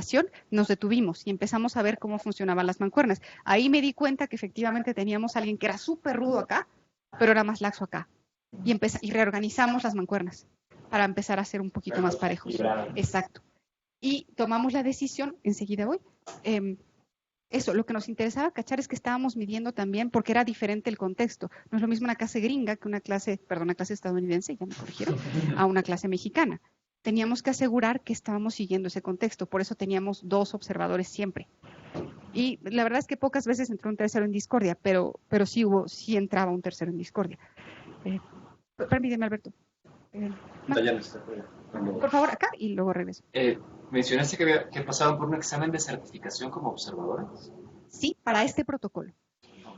observación, nos detuvimos y empezamos a ver cómo funcionaban las mancuernas. Ahí me di cuenta que efectivamente teníamos a alguien que era súper rudo acá, pero era más laxo acá. Y reorganizamos las mancuernas para empezar a ser un poquito más parejos. Exacto. Y tomamos la decisión, enseguida voy, eso, lo que nos interesaba cachar es que estábamos midiendo también, porque era diferente el contexto. No es lo mismo una clase gringa que una clase estadounidense, ya me corrigieron, a una clase mexicana. Teníamos que asegurar que estábamos siguiendo ese contexto, por eso teníamos 2 observadores siempre. Y la verdad es que pocas veces entró un tercero en discordia, pero sí entraba un tercero en discordia. Permíteme, Alberto. Por favor, acá y luego regreso. Mencionaste que pasaban por un examen de certificación como observadores. Sí, para este protocolo.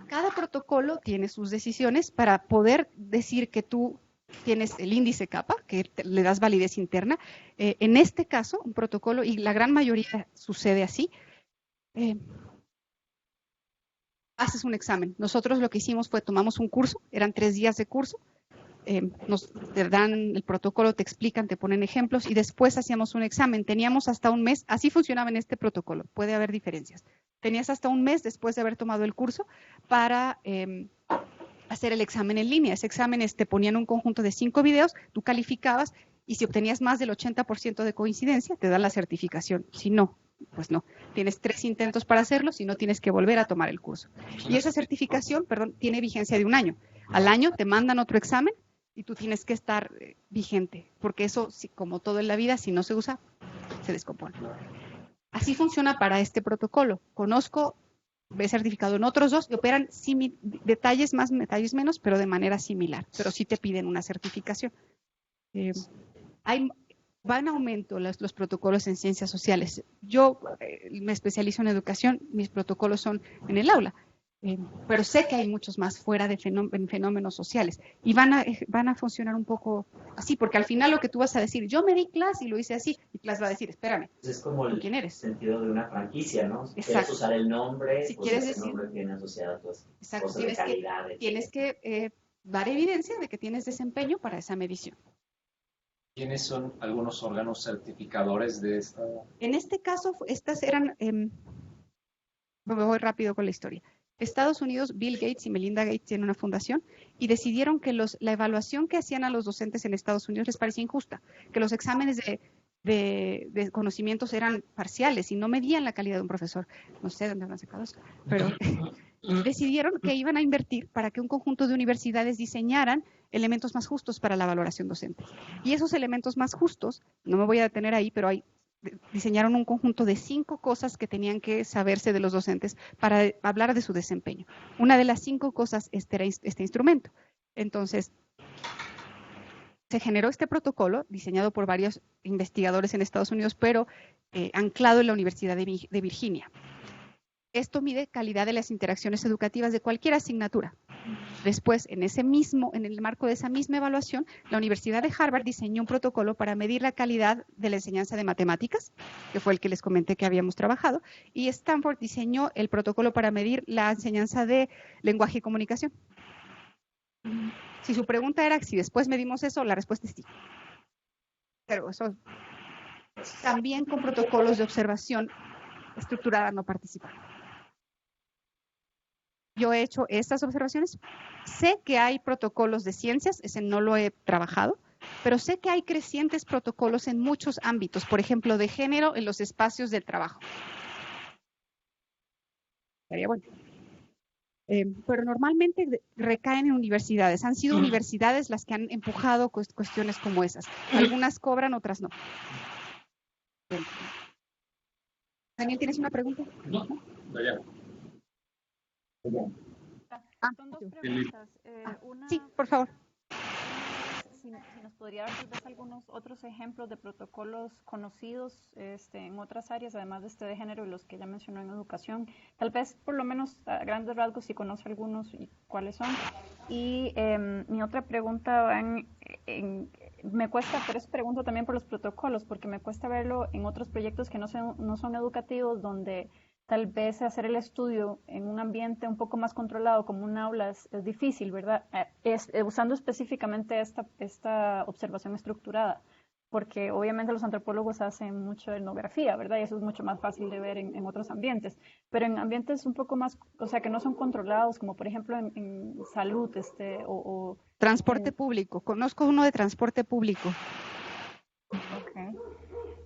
Cada protocolo tiene sus decisiones para poder decir que tú tienes el índice kappa, que le das validez interna. En este caso, un protocolo, y la gran mayoría sucede así, haces un examen. Nosotros lo que hicimos fue tomamos un curso, eran 3 días de curso, te dan el protocolo, te explican, te ponen ejemplos y después hacíamos un examen. Teníamos hasta un mes, así funcionaba en este protocolo, puede haber diferencias. Tenías hasta un mes después de haber tomado el curso para hacer el examen en línea. Ese examen te ponían un conjunto de 5 videos, tú calificabas y si obtenías más del 80% de coincidencia, te dan la certificación. Si no, pues no. Tienes 3 intentos para hacerlo, si no tienes que volver a tomar el curso. Y esa certificación, tiene vigencia de 1 año. Al año te mandan otro examen y tú tienes que estar vigente, porque eso, como todo en la vida, si no se usa, se descompone. Así funciona para este protocolo. Conozco, he certificado en otros 2 que operan detalles más, detalles menos, pero de manera similar, pero sí te piden una certificación. Van en aumento los protocolos en ciencias sociales. Yo me especializo en educación, mis protocolos son en el aula. Pero sé que hay muchos más fuera de fenómenos sociales y van a funcionar un poco así, porque al final lo que tú vas a decir, yo me di clase y lo hice así, y clase va a decir, espérame, es como ¿tú quién eres? Sentido de una franquicia, ¿no? Si quieres usar el nombre, si pues ese nombre tiene asociado pues cosas de calidad. Tienes que dar evidencia de que tienes desempeño para esa medición. ¿Quiénes son algunos órganos certificadores de esta? En este caso, estas eran, me voy rápido con la historia. Estados Unidos, Bill Gates y Melinda Gates tienen una fundación y decidieron que la evaluación que hacían a los docentes en Estados Unidos les parecía injusta, que los exámenes de conocimientos eran parciales y no medían la calidad de un profesor. No sé dónde habrán sacado eso, pero decidieron que iban a invertir para que un conjunto de universidades diseñaran elementos más justos para la valoración docente. Y esos elementos más justos, no me voy a detener ahí, pero diseñaron un conjunto de 5 cosas que tenían que saberse de los docentes para hablar de su desempeño. Una de las 5 cosas era este instrumento. Entonces, se generó este protocolo diseñado por varios investigadores en Estados Unidos, pero anclado en la Universidad de Virginia. Esto mide calidad de las interacciones educativas de cualquier asignatura. Después, en el marco de esa misma evaluación, la Universidad de Harvard diseñó un protocolo para medir la calidad de la enseñanza de matemáticas, que fue el que les comenté que habíamos trabajado, y Stanford diseñó el protocolo para medir la enseñanza de lenguaje y comunicación. Si su pregunta era si después medimos eso, la respuesta es sí. Pero eso también con protocolos de observación estructurada no participativa. Yo he hecho estas observaciones. Sé que hay protocolos de ciencias, ese no lo he trabajado, pero sé que hay crecientes protocolos en muchos ámbitos, por ejemplo, de género en los espacios del trabajo. Estaría bueno. Pero normalmente recaen en universidades. Han sido universidades las que han empujado cuestiones como esas. Algunas cobran, otras no. Daniel, ¿tienes una pregunta? No, ya. Son 2 preguntas. Una, sí, por favor. Si nos podría dar tal vez algunos otros ejemplos de protocolos conocidos en otras áreas, además de de género y los que ya mencionó en educación. Tal vez, por lo menos, a grandes rasgos, si conoce algunos y cuáles son. Y mi otra pregunta me cuesta, por eso pregunto también por los protocolos, porque me cuesta verlo en otros proyectos que no son educativos, donde tal vez hacer el estudio en un ambiente un poco más controlado como un aula es difícil, ¿verdad? Usando específicamente esta observación estructurada. porque obviamente los antropólogos hacen mucho etnografía, ¿verdad? Y eso es mucho más fácil de ver en otros ambientes, pero en ambientes un poco más, o sea, que no son controlados, como por ejemplo en salud, o transporte público. Conozco uno de transporte público.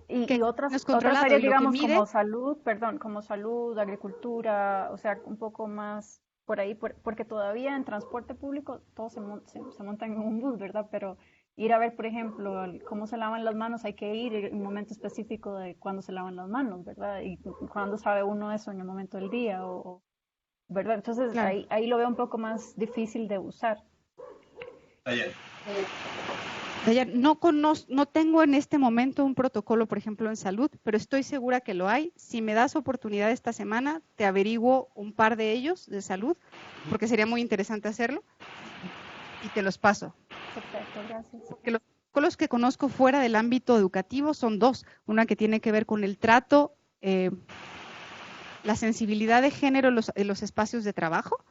Okay. Y otras áreas, digamos, como salud, como salud, agricultura, o sea, un poco más por ahí, porque todavía en transporte público todos se montan en un bus, ¿verdad? Pero ir a ver, por ejemplo, cómo se lavan las manos, hay que ir en un momento específico de cuándo se lavan las manos, ¿verdad? Y cuándo sabe uno eso, en el momento del día, ¿verdad? Entonces, claro, ahí lo veo un poco más difícil de usar. No tengo en este momento un protocolo, por ejemplo, en salud, pero estoy segura que lo hay. Si me das oportunidad esta semana, te averiguo un par de ellos de salud, porque sería muy interesante hacerlo, y te los paso. Perfecto, gracias. Porque los protocolos que conozco fuera del ámbito educativo son dos. Una que tiene que ver con el trato, la sensibilidad de género en los espacios de trabajo,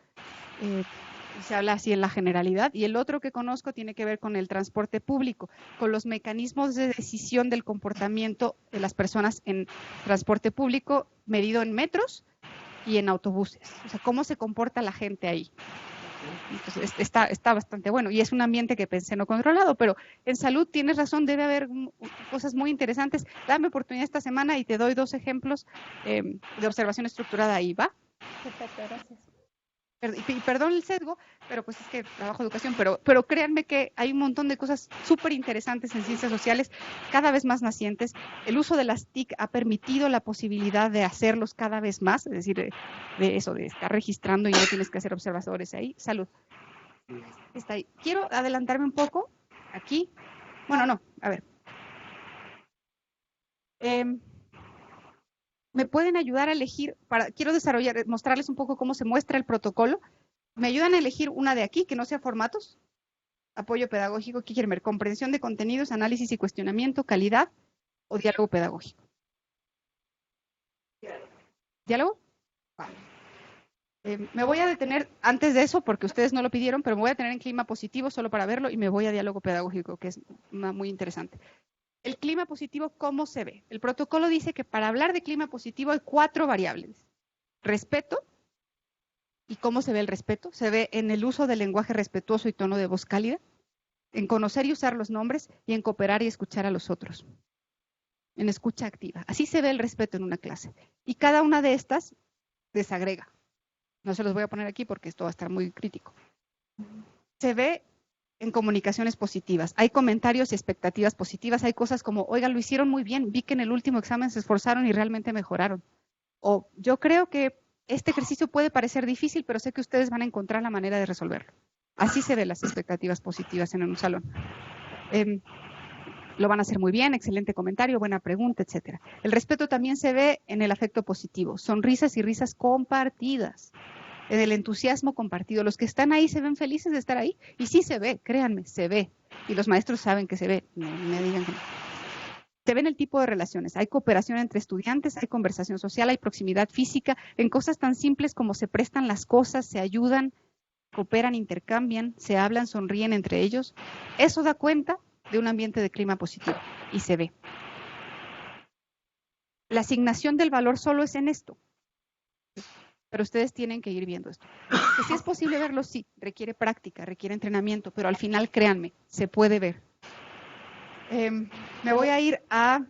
se habla así en la generalidad, y el otro que conozco tiene que ver con el transporte público, con los mecanismos de decisión del comportamiento de las personas en transporte público medido en metros y en autobuses, o sea, cómo se comporta la gente ahí. Entonces, está bastante bueno, y es un ambiente que pensé no controlado, pero en salud tienes razón, debe haber cosas muy interesantes. Dame oportunidad esta semana y te doy 2 ejemplos de observación estructurada ahí, ¿va? Perfecto, gracias. Y perdón el sesgo, pero pues es que trabajo educación, pero créanme que hay un montón de cosas súper interesantes en ciencias sociales, cada vez más nacientes. El uso de las TIC ha permitido la posibilidad de hacerlos cada vez más, es decir, de eso, de estar registrando y no tienes que hacer observadores ahí. Salud. Está ahí. Quiero adelantarme un poco aquí. Bueno, no, a ver. ¿Me pueden ayudar a elegir? Quiero mostrarles un poco cómo se muestra el protocolo. ¿Me ayudan a elegir una de aquí que no sea formatos? Apoyo pedagógico, ¿qué quieren ver? Comprensión de contenidos, análisis y cuestionamiento, calidad o diálogo pedagógico. ¿Diálogo? Vale. Me voy a detener antes de eso porque ustedes no lo pidieron, pero me voy a detener en clima positivo solo para verlo y me voy a diálogo pedagógico, que es muy interesante. El clima positivo, ¿cómo se ve? El protocolo dice que para hablar de clima positivo hay 4 variables. Respeto. ¿Y cómo se ve el respeto? Se ve en el uso del lenguaje respetuoso y tono de voz cálida, en conocer y usar los nombres y en cooperar y escuchar a los otros. En escucha activa. Así se ve el respeto en una clase. Y cada una de estas desagrega. No se los voy a poner aquí porque esto va a estar muy crítico. Se ve en comunicaciones positivas. Hay comentarios y expectativas positivas. Hay cosas como, oigan, lo hicieron muy bien, vi que en el último examen se esforzaron y realmente mejoraron. O yo creo que este ejercicio puede parecer difícil, pero sé que ustedes van a encontrar la manera de resolverlo. Así se ven las expectativas positivas en un salón. Lo van a hacer muy bien, excelente comentario, buena pregunta, etc. El respeto también se ve en el afecto positivo. Sonrisas y risas compartidas. En el entusiasmo compartido. Los que están ahí se ven felices de estar ahí. Y sí se ve, créanme, se ve. Y los maestros saben que se ve. No me digan que no. Se ve en el tipo de relaciones. Hay cooperación entre estudiantes, hay conversación social, hay proximidad física. En cosas tan simples como se prestan las cosas, se ayudan, cooperan, intercambian, se hablan, sonríen entre ellos. Eso da cuenta de un ambiente de clima positivo. Y se ve. La asignación del valor solo es en esto. Pero ustedes tienen que ir viendo esto. Que si es posible verlo, sí, requiere práctica, requiere entrenamiento, pero al final, créanme, se puede ver. Me voy a ir a...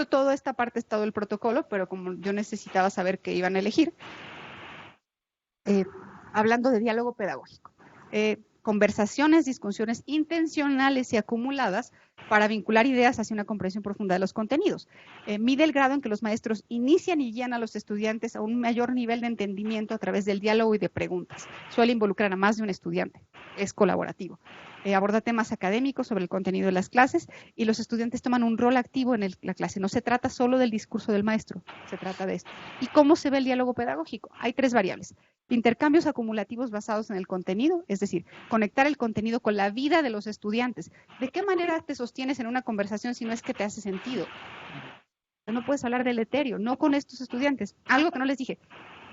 toda esta parte es todo el protocolo, pero como yo necesitaba saber qué iban a elegir, hablando de diálogo pedagógico. Conversaciones, discusiones intencionales y acumuladas para vincular ideas hacia una comprensión profunda de los contenidos. Mide el grado en que los maestros inician y guían a los estudiantes a un mayor nivel de entendimiento a través del diálogo y de preguntas. Suele involucrar a más de un estudiante. Es colaborativo. Aborda temas académicos sobre el contenido de las clases y los estudiantes toman un rol activo en la clase. No se trata solo del discurso del maestro, se trata de esto. ¿Y cómo se ve el diálogo pedagógico? Hay 3 variables. Intercambios acumulativos basados en el contenido, es decir, conectar el contenido con la vida de los estudiantes. ¿De qué manera te sostienes en una conversación si no es que te hace sentido? No puedes hablar del etéreo, no con estos estudiantes. Algo que no les dije.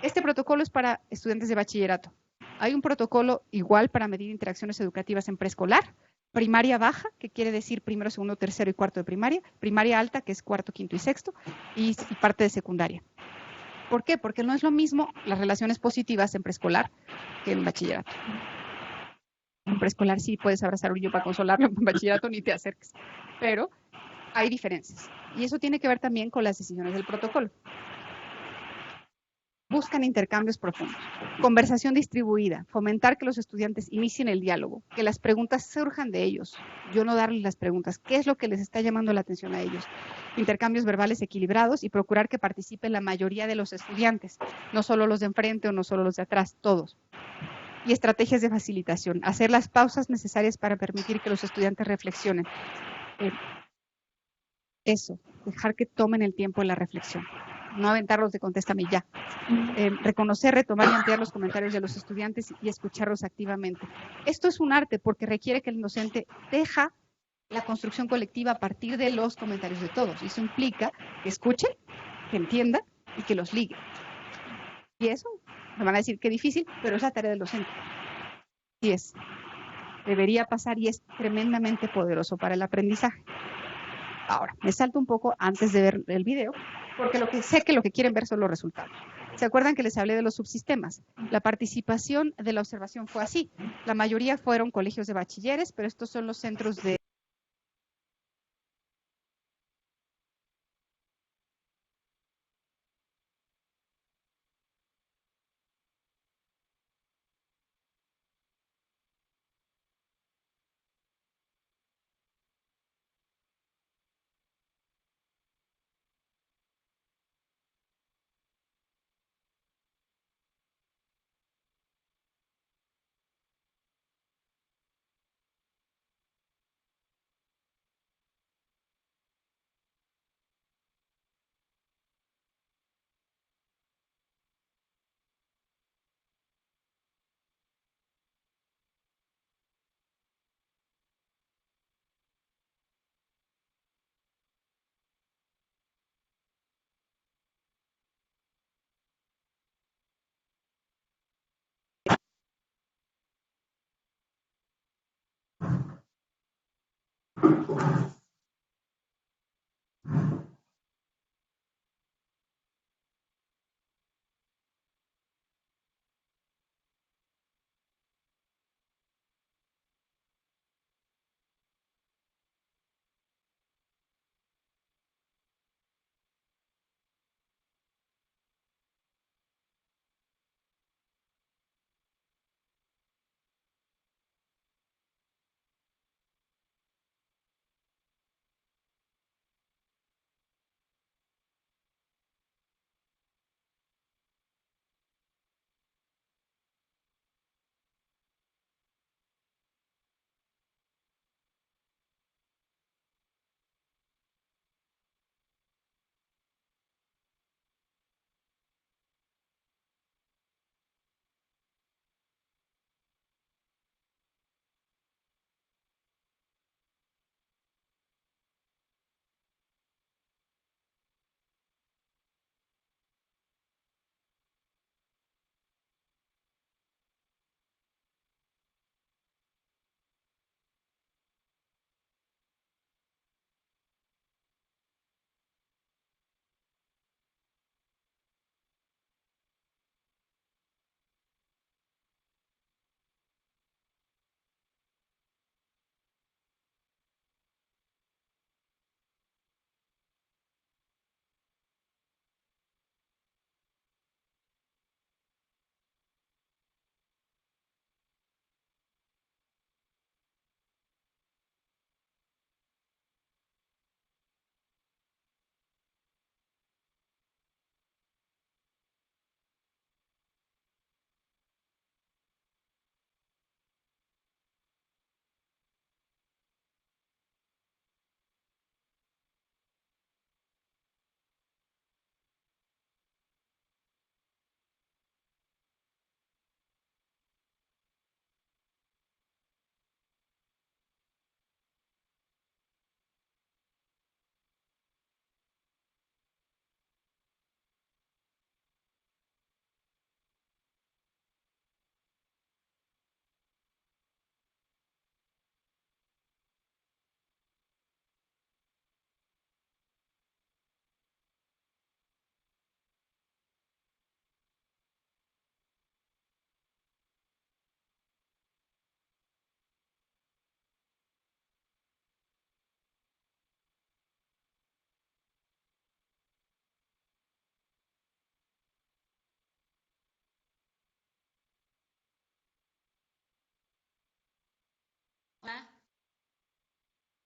Este protocolo es para estudiantes de bachillerato. Hay un protocolo igual para medir interacciones educativas en preescolar, primaria baja, que quiere decir primero, segundo, tercero y cuarto de primaria, primaria alta, que es cuarto, quinto y sexto, y parte de secundaria. ¿Por qué? Porque no es lo mismo las relaciones positivas en preescolar que en bachillerato. En preescolar sí puedes abrazar a un niño para consolarlo, en bachillerato ni te acerques, pero hay diferencias. Y eso tiene que ver también con las decisiones del protocolo. Buscan intercambios profundos, conversación distribuida, fomentar que los estudiantes inicien el diálogo, que las preguntas surjan de ellos, yo no darles las preguntas, qué es lo que les está llamando la atención a ellos, intercambios verbales equilibrados y procurar que participe la mayoría de los estudiantes, no solo los de enfrente o no solo los de atrás, todos. Y estrategias de facilitación, hacer las pausas necesarias para permitir que los estudiantes reflexionen. Eso, dejar que tomen el tiempo de la reflexión. No aventarlos de contéstame ya. Reconocer, retomar y ampliar los comentarios de los estudiantes y escucharlos activamente. Esto es un arte porque requiere que el docente deja la construcción colectiva a partir de los comentarios de todos. Y eso implica que escuche, que entienda y que los ligue. Y eso, me van a decir que difícil, pero es la tarea del docente. Y debería pasar y es tremendamente poderoso para el aprendizaje. Ahora, me salto un poco antes de ver el video, porque sé que lo que quieren ver son los resultados. ¿Se acuerdan que les hablé de los subsistemas? La participación de la observación fue así. La mayoría fueron colegios de bachilleres, pero estos son los centros de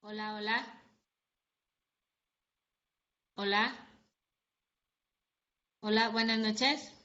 Hola, hola. Hola. Hola, buenas noches.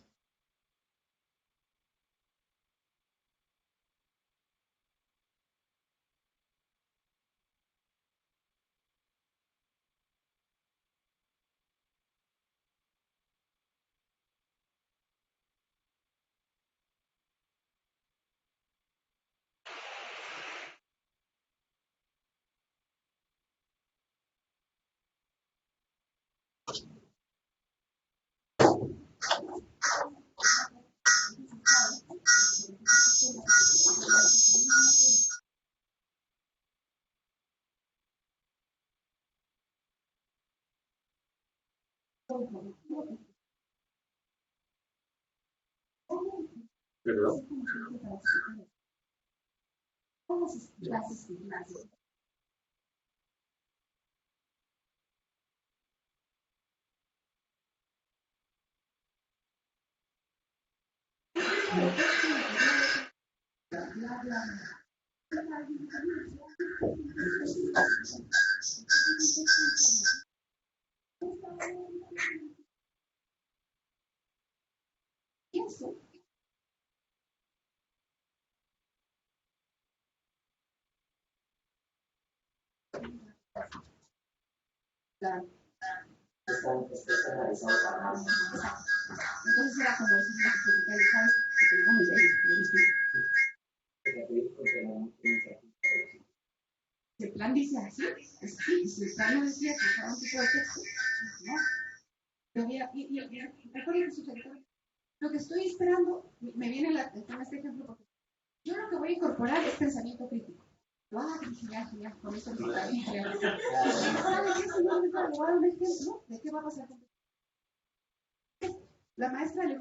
¿Perdón? Entonces era como decir, ¿sabes? Que tenemos el plan dice así, es así, si el plan no decía que estaba un tipo de texto, no. Pero mira, recuerden su sector. Lo que estoy esperando, me viene con este ejemplo, porque yo lo que voy a incorporar es pensamiento crítico. Genial, con eso está bien. ¿De qué va a pasar? La maestra le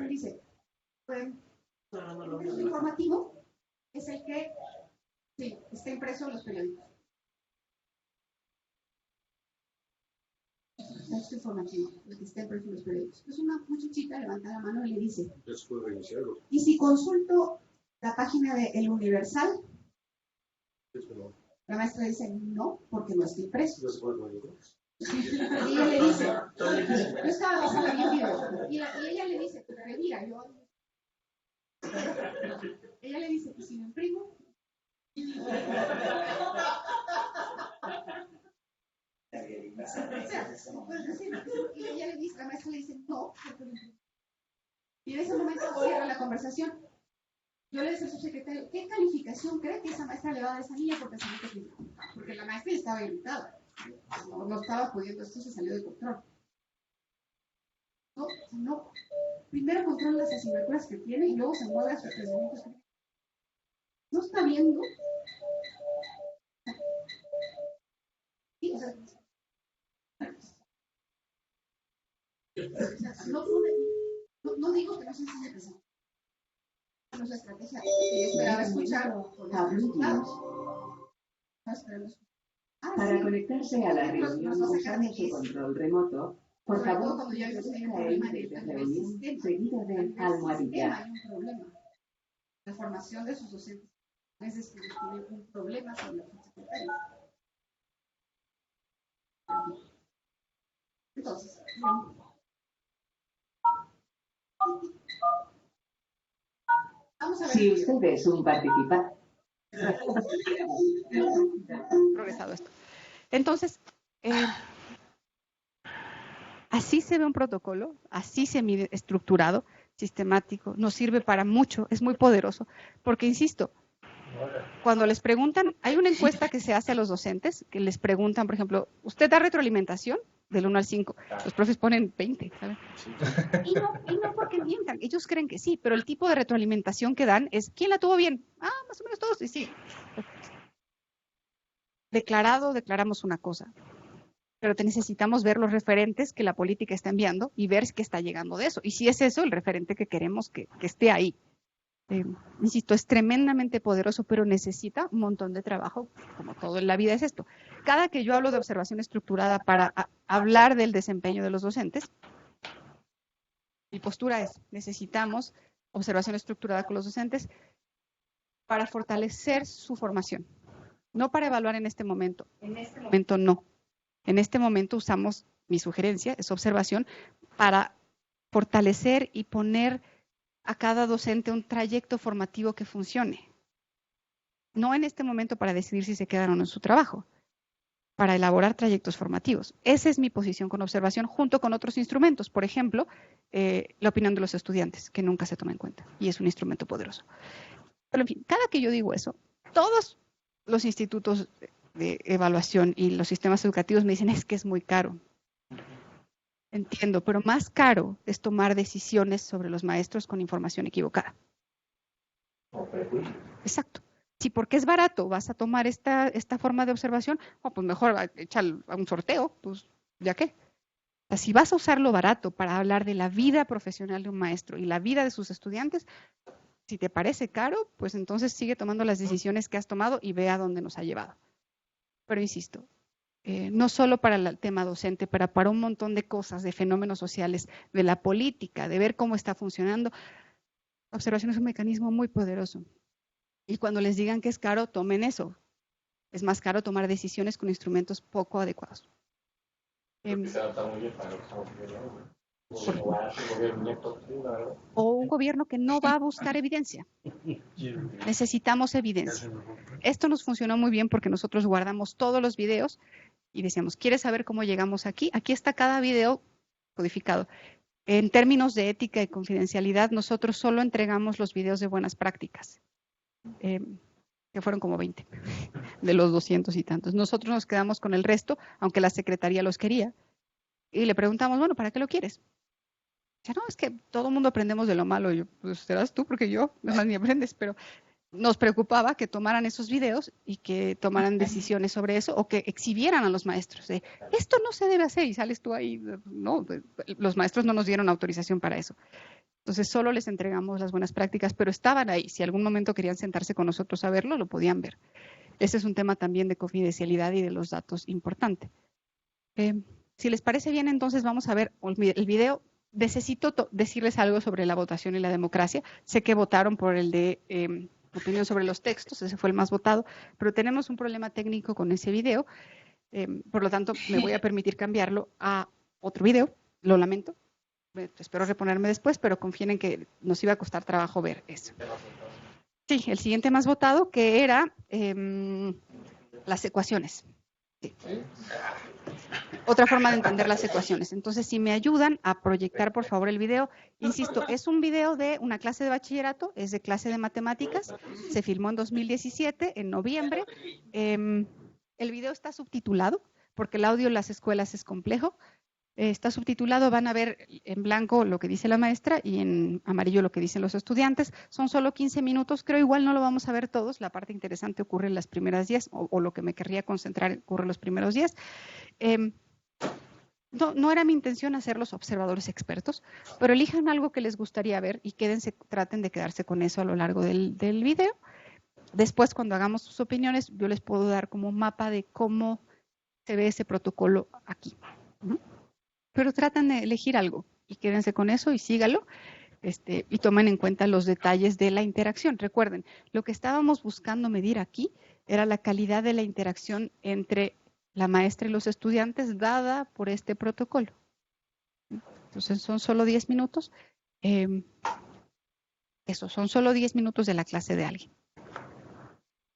dice, el informativo es el que sí, está impreso en los periódicos. Texto informativo, el que está impreso en los periódicos. Entonces una muchachita levanta la mano y le dice, ¿y si consulto la página de El Universal? La maestra dice, no, porque no está impreso. Y ella le dice, yo estaba pasando bien video, y ella le dice, pero mira, ella le dice, ¿y si me imprimo? Y ella le dice, la maestra le dice, no, y en ese momento cierra la conversación. Yo le decía a su secretario, ¿qué calificación cree que esa maestra le va a dar a esa niña por pensamiento crítico? Porque la maestra estaba irritada. No estaba pudiendo, esto se salió de control. No. Primero controla las asignaturas que tiene y luego se mueve a sus pensamientos críticos. No está viendo. Sí, o sea, no digo que no se enseñe a pensar. No es la estrategia que yo esperaba escuchar con los resultados. Para conectarse a la reunión usando su control remoto, por favor, cuando ya vimos que hay un problema problema en el reunión seguida de almohadilla. Hay un problema. La formación de sus docentes a veces tienen un problema con los secretarios. Entonces, vamos a ver. Si usted es un participante. Progresado esto. Entonces, así se ve un protocolo, así se mide estructurado, sistemático, nos sirve para mucho, es muy poderoso, porque insisto, cuando les preguntan, hay una encuesta que se hace a los docentes, que les preguntan, por ejemplo, ¿usted da retroalimentación? Del 1 al 5. Los profes ponen 20, ¿saben? Y no porque mientan, ellos creen que sí, pero el tipo de retroalimentación que dan es, ¿quién la tuvo bien? Más o menos todos, y sí. Declaramos una cosa, pero necesitamos ver los referentes que la política está enviando y ver qué está llegando de eso. Y si es eso, el referente que queremos que esté ahí. Insisto, es tremendamente poderoso, pero necesita un montón de trabajo, como todo en la vida es esto. Cada que yo hablo de observación estructurada para hablar del desempeño de los docentes, mi postura es, necesitamos observación estructurada con los docentes para fortalecer su formación. No para evaluar en este momento. En este momento no. En este momento usamos, mi sugerencia es observación, para fortalecer y poner a cada docente un trayecto formativo que funcione. No en este momento para decidir si se quedan o no en su trabajo, para elaborar trayectos formativos. Esa es mi posición con observación, junto con otros instrumentos. Por ejemplo, la opinión de los estudiantes, que nunca se toma en cuenta, y es un instrumento poderoso. Pero en fin, cada que yo digo eso, todos los institutos de evaluación y los sistemas educativos me dicen, es que es muy caro. Entiendo, pero más caro es tomar decisiones sobre los maestros con información equivocada. Exacto. Si porque es barato vas a tomar esta forma de observación, pues mejor echar a un sorteo, pues ya qué. O sea, si vas a usar lo barato para hablar de la vida profesional de un maestro y la vida de sus estudiantes, si te parece caro, pues entonces sigue tomando las decisiones que has tomado y ve a dónde nos ha llevado. Pero insisto, no solo para el tema docente, pero para un montón de cosas, de fenómenos sociales, de la política, de ver cómo está funcionando. La observación es un mecanismo muy poderoso. Y cuando les digan que es caro, tomen eso. Es más caro tomar decisiones con instrumentos poco adecuados. O un gobierno que no va a buscar evidencia. Necesitamos evidencia. Esto nos funcionó muy bien porque nosotros guardamos todos los videos y decíamos, ¿quieres saber cómo llegamos aquí? Aquí está cada video codificado. En términos de ética y confidencialidad, nosotros solo entregamos los videos de buenas prácticas, que fueron como 20 de los 200 y tantos. Nosotros nos quedamos con el resto, aunque la secretaría los quería, y le preguntamos, bueno, ¿para qué lo quieres? Dice, no, es que todo el mundo aprendemos de lo malo. Y yo, pues serás tú, porque yo, además ni aprendes, pero nos preocupaba que tomaran esos videos y que tomaran decisiones sobre eso o que exhibieran a los maestros. Esto no se debe hacer y sales tú ahí. No, los maestros no nos dieron autorización para eso. Entonces solo les entregamos las buenas prácticas, pero estaban ahí. Si algún momento querían sentarse con nosotros a verlo, lo podían ver. Ese es un tema también de confidencialidad y de los datos importante. Si les parece bien, entonces vamos a ver el video. Necesito decirles algo sobre la votación y la democracia. Sé que votaron por el de opinión sobre los textos, ese fue el más votado, pero tenemos un problema técnico con ese video. Por lo tanto, me voy a permitir cambiarlo a otro video. Lo lamento. Espero reponerme después, pero confíen en que nos iba a costar trabajo ver eso. Sí, el siguiente más votado, que era las ecuaciones. Sí. Otra forma de entender las ecuaciones. Entonces, si me ayudan a proyectar, por favor, el video. Insisto, es un video de una clase de bachillerato, es de clase de matemáticas, se filmó en 2017, en noviembre. El video está subtitulado, porque el audio en las escuelas es complejo. Está subtitulado, van a ver en blanco lo que dice la maestra y en amarillo lo que dicen los estudiantes. Son solo 15 minutos, creo igual no lo vamos a ver todos. La parte interesante ocurre en las primeras 10, o lo que me querría concentrar ocurre en los primeros 10. No era mi intención hacerlos observadores expertos, pero elijan algo que les gustaría ver y traten de quedarse con eso a lo largo del video. Después, cuando hagamos sus opiniones, yo les puedo dar como un mapa de cómo se ve ese protocolo aquí. Pero tratan de elegir algo y quédense con eso y sígalo y tomen en cuenta los detalles de la interacción. Recuerden, lo que estábamos buscando medir aquí era la calidad de la interacción entre la maestra y los estudiantes dada por este protocolo. Entonces son solo 10 minutos. Son solo 10 minutos de la clase de alguien.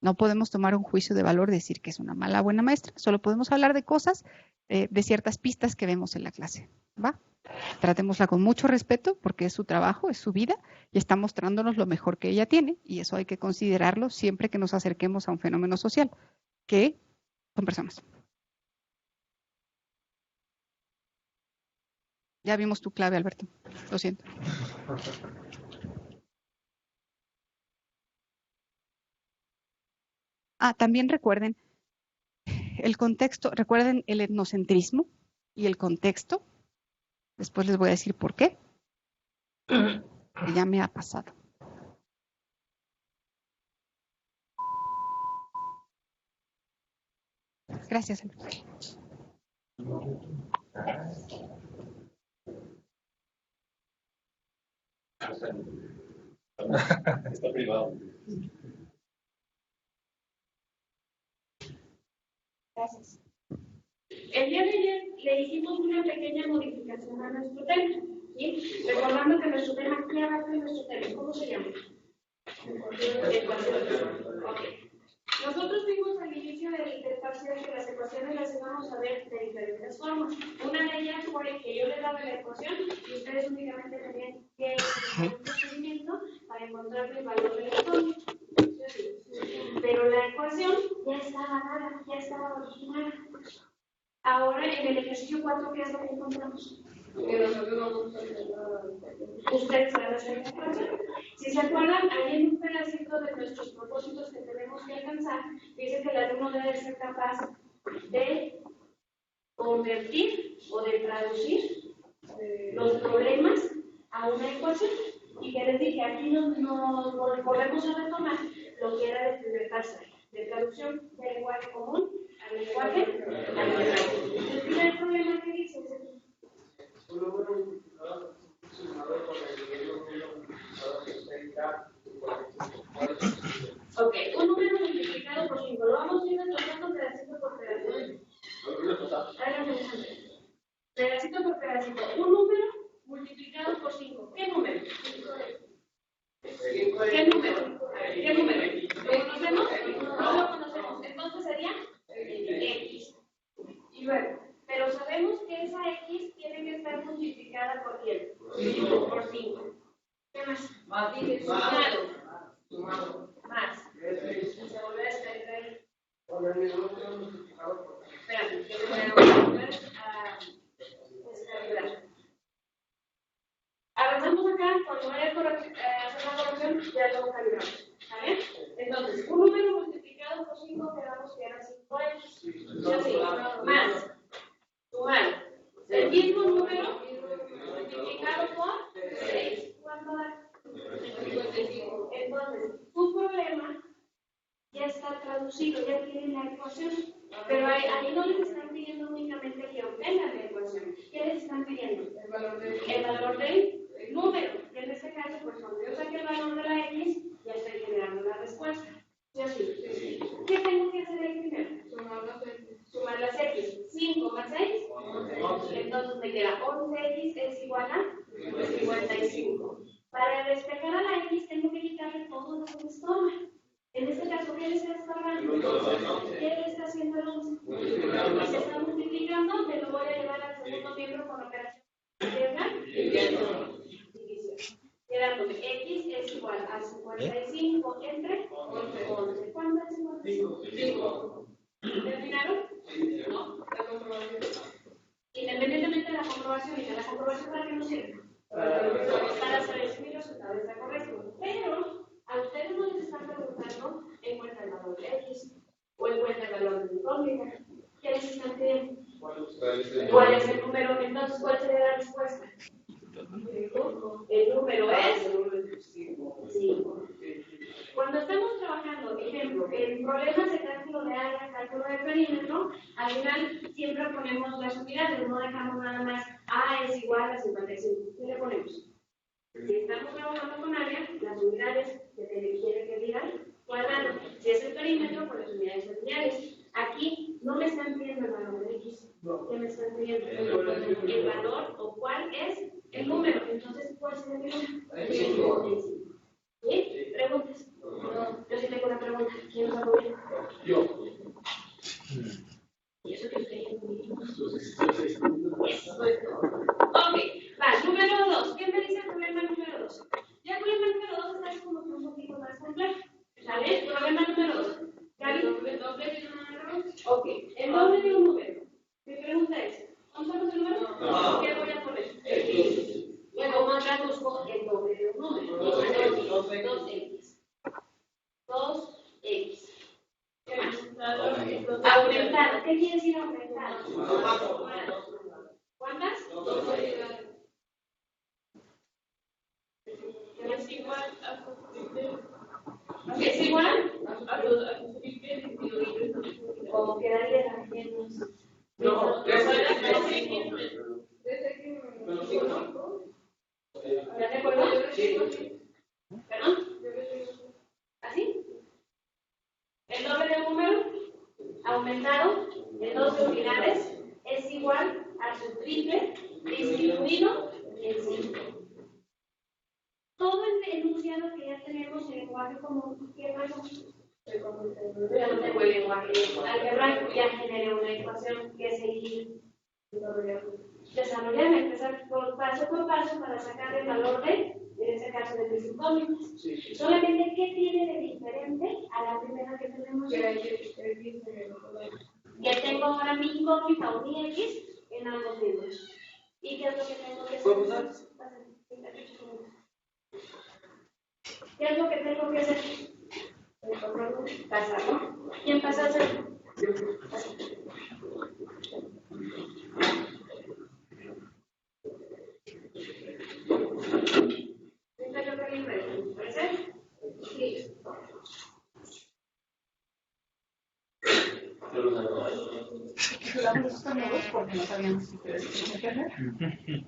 No podemos tomar un juicio de valor, decir que es una mala o buena maestra. Solo podemos hablar de cosas, de ciertas pistas que vemos en la clase. ¿Va? Tratémosla con mucho respeto porque es su trabajo, es su vida y está mostrándonos lo mejor que ella tiene y eso hay que considerarlo siempre que nos acerquemos a un fenómeno social, que son personas. Ya vimos tu clave, Alberto. Lo siento. También recuerden el contexto, recuerden el etnocentrismo y el contexto. Después les voy a decir por qué. Que ya me ha pasado. Gracias, Alberto. Está privado. clases. El día de ayer le hicimos una pequeña modificación a nuestro tema, ¿sí? Recordando que nuestro tema, ¿qué va a ser nuestro tema? ¿Cómo se llama? Ecuaciones. Okay. Nosotros vimos al inicio del parcial que las ecuaciones las íbamos a ver de diferentes formas. Una de ellas fue que yo le daba la ecuación y ustedes únicamente tenían que hacer un procedimiento para encontrar el valor del electrón. Pero la ecuación ya estaba dada, ya estaba originada. Ahora en el ejercicio 4, ¿qué es lo que encontramos? Ustedes van a hacer la ecuación. Si se acuerdan, ahí en un pedacito de nuestros propósitos que tenemos que alcanzar, dice que el alumno debe ser capaz de convertir o de traducir los problemas a una ecuación. Y que les dije, aquí nos volvemos a retomar lo que era del primer pasaje, de traducción del lenguaje común al lenguaje algebraico. El primer problema que dice es aquí. Ok, un número multiplicado por 5. Lo vamos a ir trabajando pedacito por pedacito. Pedacito por pedacito. Un número multiplicado por 5. ¿Qué número? ¿Qué número? ¿Qué número? ¿Lo conocemos? No lo conocemos. Entonces sería X. Y luego, pero sabemos que esa X tiene que estar multiplicada por quién? Por 5. ¿Qué más? Sumado. Más. Se vuelve a escribir. Espérame, que me voy a volver a descargar. Avanzamos acá, cuando vaya a hacer la corrección, ya lo calibramos. ¿Vale? Entonces, un número multiplicado por 5, quedamos que era 5x. Más. Sumar. El mismo número multiplicado por 6. ¿Cuánto da? 55. Entonces, tu problema ya está traducido, ya tiene la ecuación. Pero ahí no les están pidiendo únicamente que obtengan la ecuación. ¿Qué les están pidiendo? El valor del número. En este caso, pues cuando yo saque el valor de la X, ya estoy generando la respuesta. ¿Sí así? ¿Qué tengo que hacer ahí primero? Sumar las X. 5 más 6. 11. Entonces me queda 11X es igual a 55. Para despejar a la X tengo que quitarle todo lo que me estorba. En este caso, ¿qué le está estorbando? ¿Qué le está haciendo el 11? Y se está multiplicando, me lo voy a llevar al segundo miembro con operación división. Quedándome X es igual a 55 entre 11. ¿Cuánto es 55? ¿Terminaron? No. La comprobación. Independientemente de la comprobación, ¿y de la comprobación para qué nos sirve? Para saber si mi resultado está correcto. Pero a ustedes no les están preguntando encuentra el valor de X o encuentra el valor de incógnita. ¿Qué les están pidiendo? ¿Cuál es el número? Entonces, ¿cuál sería la respuesta? El número es 5. Cuando estamos trabajando, ejemplo, en problemas de cálculo de área, cálculo de perímetro, al final siempre ponemos las unidades, no dejamos nada más A es igual a 55. ¿Qué le ponemos? Si estamos trabajando con área, las unidades que quiere que digan cuadrado. Si es el perímetro, pues las unidades son lineales. Aquí no me están pidiendo el valor de X. ¿Qué me están pidiendo? El valor o cuál es el número. Entonces, ¿cuál es el número? ¿Sí? ¿Preguntas? No. Yo sí tengo una pregunta. ¿Quién nos va a mover? Yo. ¿Y eso que ustedes Ok, va, número 2. ¿Qué me dice el problema número 2? Ya el problema número 2 está como que un poquito más complejo. ¿Sale? Problema número 2. ¿Gaby? ¿El doble de un número? Ok, el doble de un número. Mi pregunta es, ¿contamos el número? No. ¿Qué voy a poner? X. Luego acá busco el doble de un número. 2X. 2X. ¿Qué más? Aumentado. ¿Qué quiere decir aumentado? ¿Cuántas? Es igual a... ¿Es igual? ¿Cómo quedaría también? No, ¿estás de acuerdo? ¿Perdón? ¿Así? El doble de un número aumentado es simple distribuido en 5. Todo el enunciado que ya tenemos en lenguaje común, ¿qué pasó? Yo no tengo el lenguaje algebraico, ya generé una ecuación que seguir desarrollar, empezar por paso para sacar el valor de, en este caso, de mis incógnitas. Solamente, ¿qué tiene de diferente a la primera que tenemos? Que tengo ahora mi incógnita o mi X en ambos libros. ¿Y qué es lo que tengo que hacer? ¿Qué es lo que tengo que hacer? Pasarlo. ¿Quién pasa a hacerlo? ¿Parece? Sí. Titulamos estos nuevos porque no sabíamos si ustedes querían entender.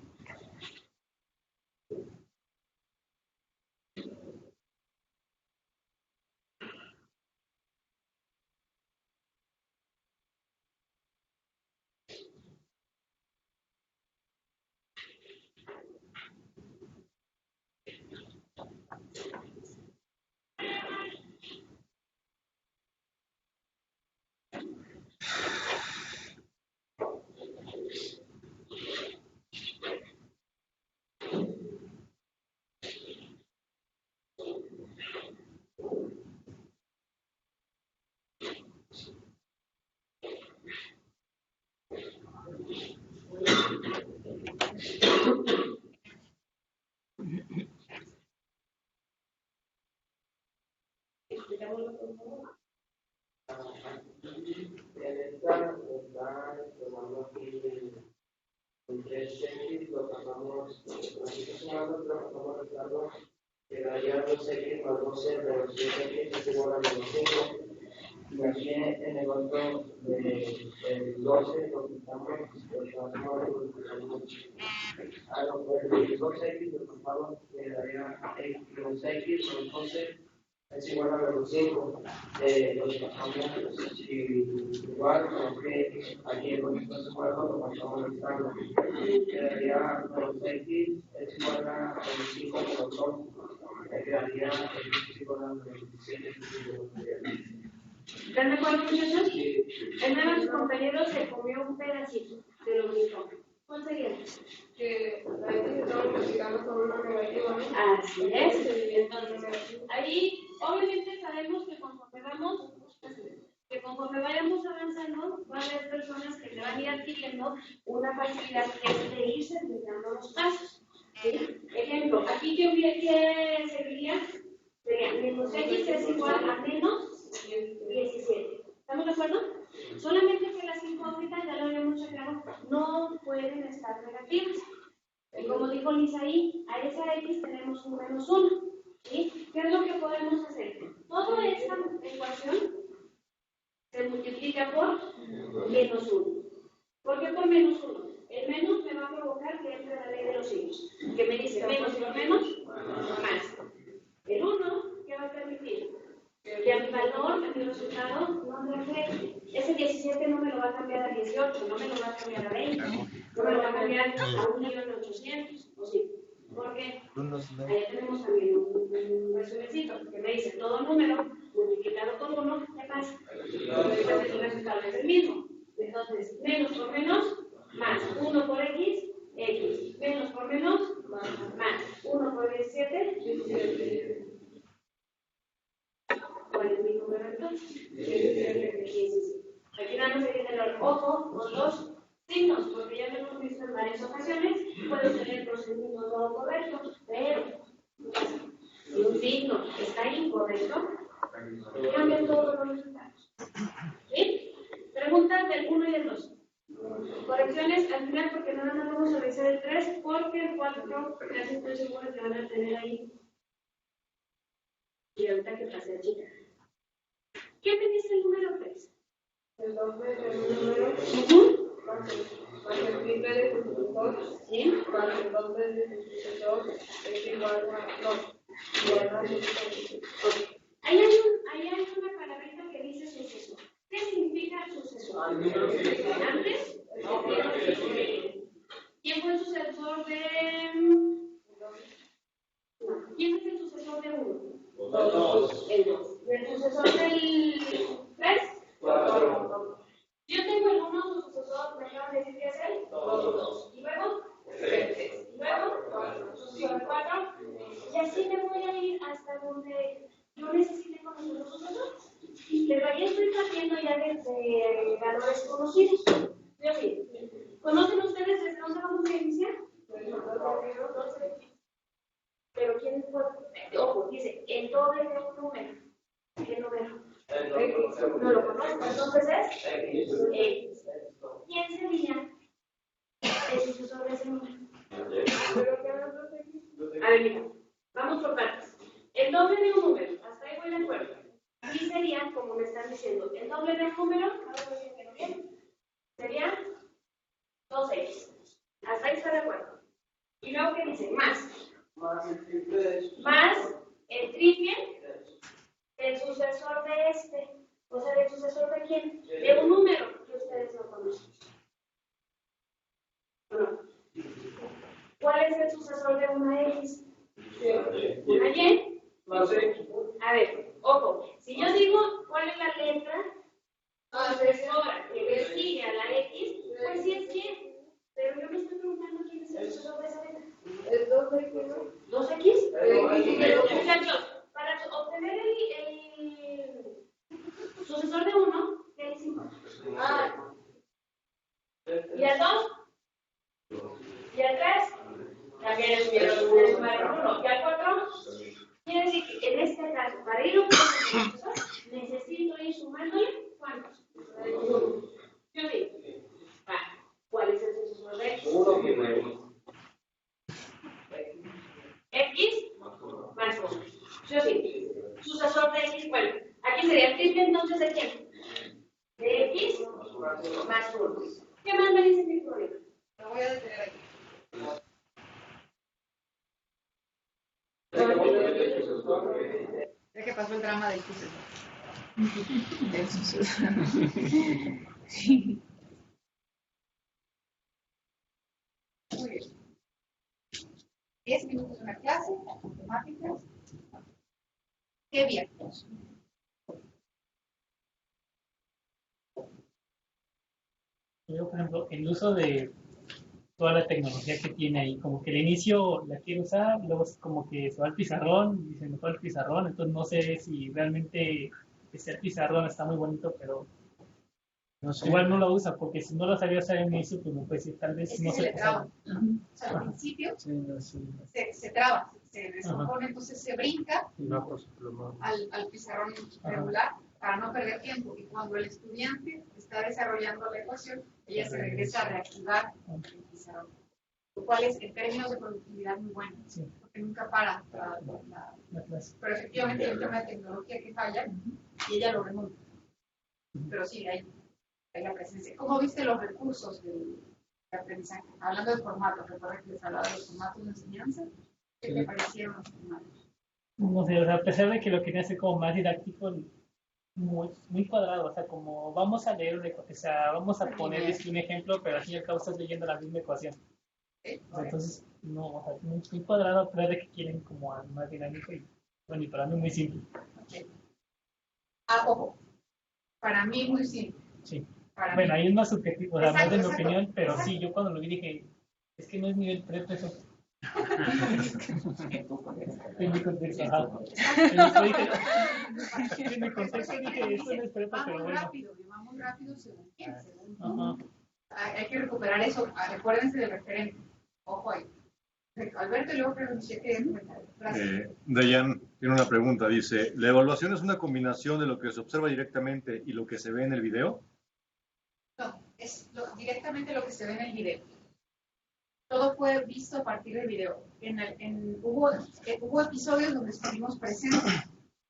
Lo pasamos, quedaría 2x más 12 menos 10x es igual a menos 5. Y aquí en el otro del 12 lo quitamos, a lo que el 2x lo pasamos, quedaría menos x, entonces es igual a menos 5. Lo pasamos igual, aunque aquí en nuestro esfuerzo lo pasamos al extremo. Quedaría menos x es igual a menos 5 menos 2. Quedaría x igual a menos 17. ¿Están de acuerdo, muchachos? El de los compañeros se comió un pedacito de lo mismo. ¿Cuál sería? Que la X estamos multiplicando por una negativa, ¿no? Así es. Entonces, ahí obviamente sabemos que conforme vayamos avanzando, va a haber personas que le van a ir adquiriendo una facilidad que es de irse explicando los pasos. ¿Sí? Ejemplo, aquí ¿qué serviría? Sería menos X es igual a menos 17. ¿Estamos de acuerdo? Solamente que las incógnitas, ya lo habíamos aclarado, no pueden estar negativas. Y como dijo Lisa ahí, a esa X tenemos un menos 1. ¿Sí? ¿Qué es lo que podemos hacer? Toda esta ecuación se multiplica por menos 1. ¿Por qué por menos 1? El menos me va a provocar que entre la ley de los signos, que me dice menos por menos, más. El 1, ¿qué va a permitir? Que a mi valor, a mi resultado, no me afecte. Ese 17 no me lo va a cambiar a 18, no me lo va a cambiar a 20, no me lo va a cambiar a 1.800.000, ¿o sí? ¿Por qué? Allá tenemos también un resumencito que me dice todo número multiplicado por 1, ¿qué pasa? El resultado es el mismo. Entonces, menos por menos, más 1 por x, x. Menos por menos, más 1 por 17, 17. ¿Cuál es mi número entonces? 17. Aquí nada más hay que tener ojo con los signos, porque ya lo hemos visto en varias ocasiones. Puedo tener los signos no correctos, pero si un signo está incorrecto, cambia todos los resultados. ¿Sí? Preguntas del 1 y del 2. Correcciones al final, porque nada más vamos a revisar el 3, porque el 4 casi estoy segura que van a tener ahí. Y ahorita que pase la chica. ¿Qué me dice el número 3? Entonces, el número más el triple de 2, ¿sí? Más entonces de 2 es igual a 2. Ahí hay una palabrita que dice sucesor. ¿Qué significa sucesor? Antes, ¿Quién fue el sucesor de... ¿Quién es el sucesor de 1? El 2. ¿Y el sucesor del 3? 4. Yo tengo algunos sucesor, me acaban de decir que es el 2. ¿Y luego? 3. ¿Y luego? 4. Sucesor 4. Y así me voy a ir hasta donde yo necesite conocer los sucesores. Pero ahí estoy partiendo ya desde valores conocidos. Yo sí. ¿Conocen ustedes desde dónde vamos a iniciar? Pero ¿quién fue? Ojo, dice, el doble de un número. ¿Qué número? No lo conozco, entonces es X. ¿Quién sería el sucesor de ese número? A ver, mira, vamos por partes. El doble de un número, hasta ahí voy de acuerdo. Y sería, como me están diciendo, el doble de un número, sería 2X. Hasta ahí está de acuerdo. Y luego, ¿qué dice? Más el triple del sucesor de este. O sea, ¿del sucesor de quién? De un número que ustedes no conocen. ¿No? ¿Cuál es el sucesor de una X? Una Y. A ver, ojo. Si yo digo cuál es la letra sucesora que le sigue a la X, pues sí es Y. Pero yo me estoy preguntando quién es el sucesor de esa letra. ¿Es 2X, no? ¿2X? Muchachos, para obtener el sucesor de 1, ¿qué le hicimos? ¿Y al 2? ¿Y al 3? También el sumar el 1. ¿Y al 4? Quiere decir que en este caso, para ir a un sucesor, necesito ir sumándole ¿cuántos? Yo digo. ¿Cuál es el sucesor de X? 1. X más 1. Yo sí. Sucesor de X, bueno, aquí sería el triple entonces de quién? De X más 1. ¿Qué más me dice mi problema? Lo voy a detener aquí. Ya que pasó el drama del sucesor. Del sucesor. 10 minutos de una clase, matemáticas. Qué bien. Yo, por ejemplo, el uso de toda la tecnología que tiene ahí, como que al inicio la quiero usar, luego es como que se va al pizarrón y se me fue el pizarrón, entonces no sé si realmente ese pizarrón está muy bonito, pero no sé. Igual no lo usa, porque si no lo sabía usar en inicio, pues no puede ser, tal vez no se traba. O sea, al principio se traba, se descompone, entonces se brinca al pizarrón regular para no perder tiempo. Y cuando el estudiante está desarrollando la ecuación, ella se regresa a reactivar el pizarrón. Lo cual es, en términos de productividad, muy bueno, porque nunca para la clase. Pero efectivamente hay un tema de tecnología que falla y ella lo remonta. Pero sí, hay la presencia. ¿Cómo viste los recursos de aprendizaje? Hablando de formatos, recuerda que les hablaba de los formatos de enseñanza. ¿Qué te parecieron los formatos? No sé, o sea, a pesar de que lo quería hacer como más didáctico, muy cuadrado, o sea, como vamos a leer, o sea, vamos a poner un ejemplo, pero al fin y al cabo estás leyendo la misma ecuación. Entonces, no, o sea, muy cuadrado, a pesar de que quieren como algo más dinámico y, bueno, y para mí muy simple. Ojo, para mí muy simple. Sí. Bueno, hay más subjetivo, o sea, más de mi opinión, pero sí, yo cuando lo vi dije, es que no es nivel 3 eso. En mi contexto, en mi contexto dije, esto no es prepa, pero bueno. Vamos rápido según quién, hay que recuperar eso, recuérdense del referente. Ojo ahí. Alberto, y luego pregunté que Dayan tiene una pregunta, dice, ¿la evaluación es una combinación de lo que se observa directamente y lo que se ve en el video? No, es directamente lo que se ve en el video. Todo fue visto a partir del video. Hubo episodios donde estuvimos presentes,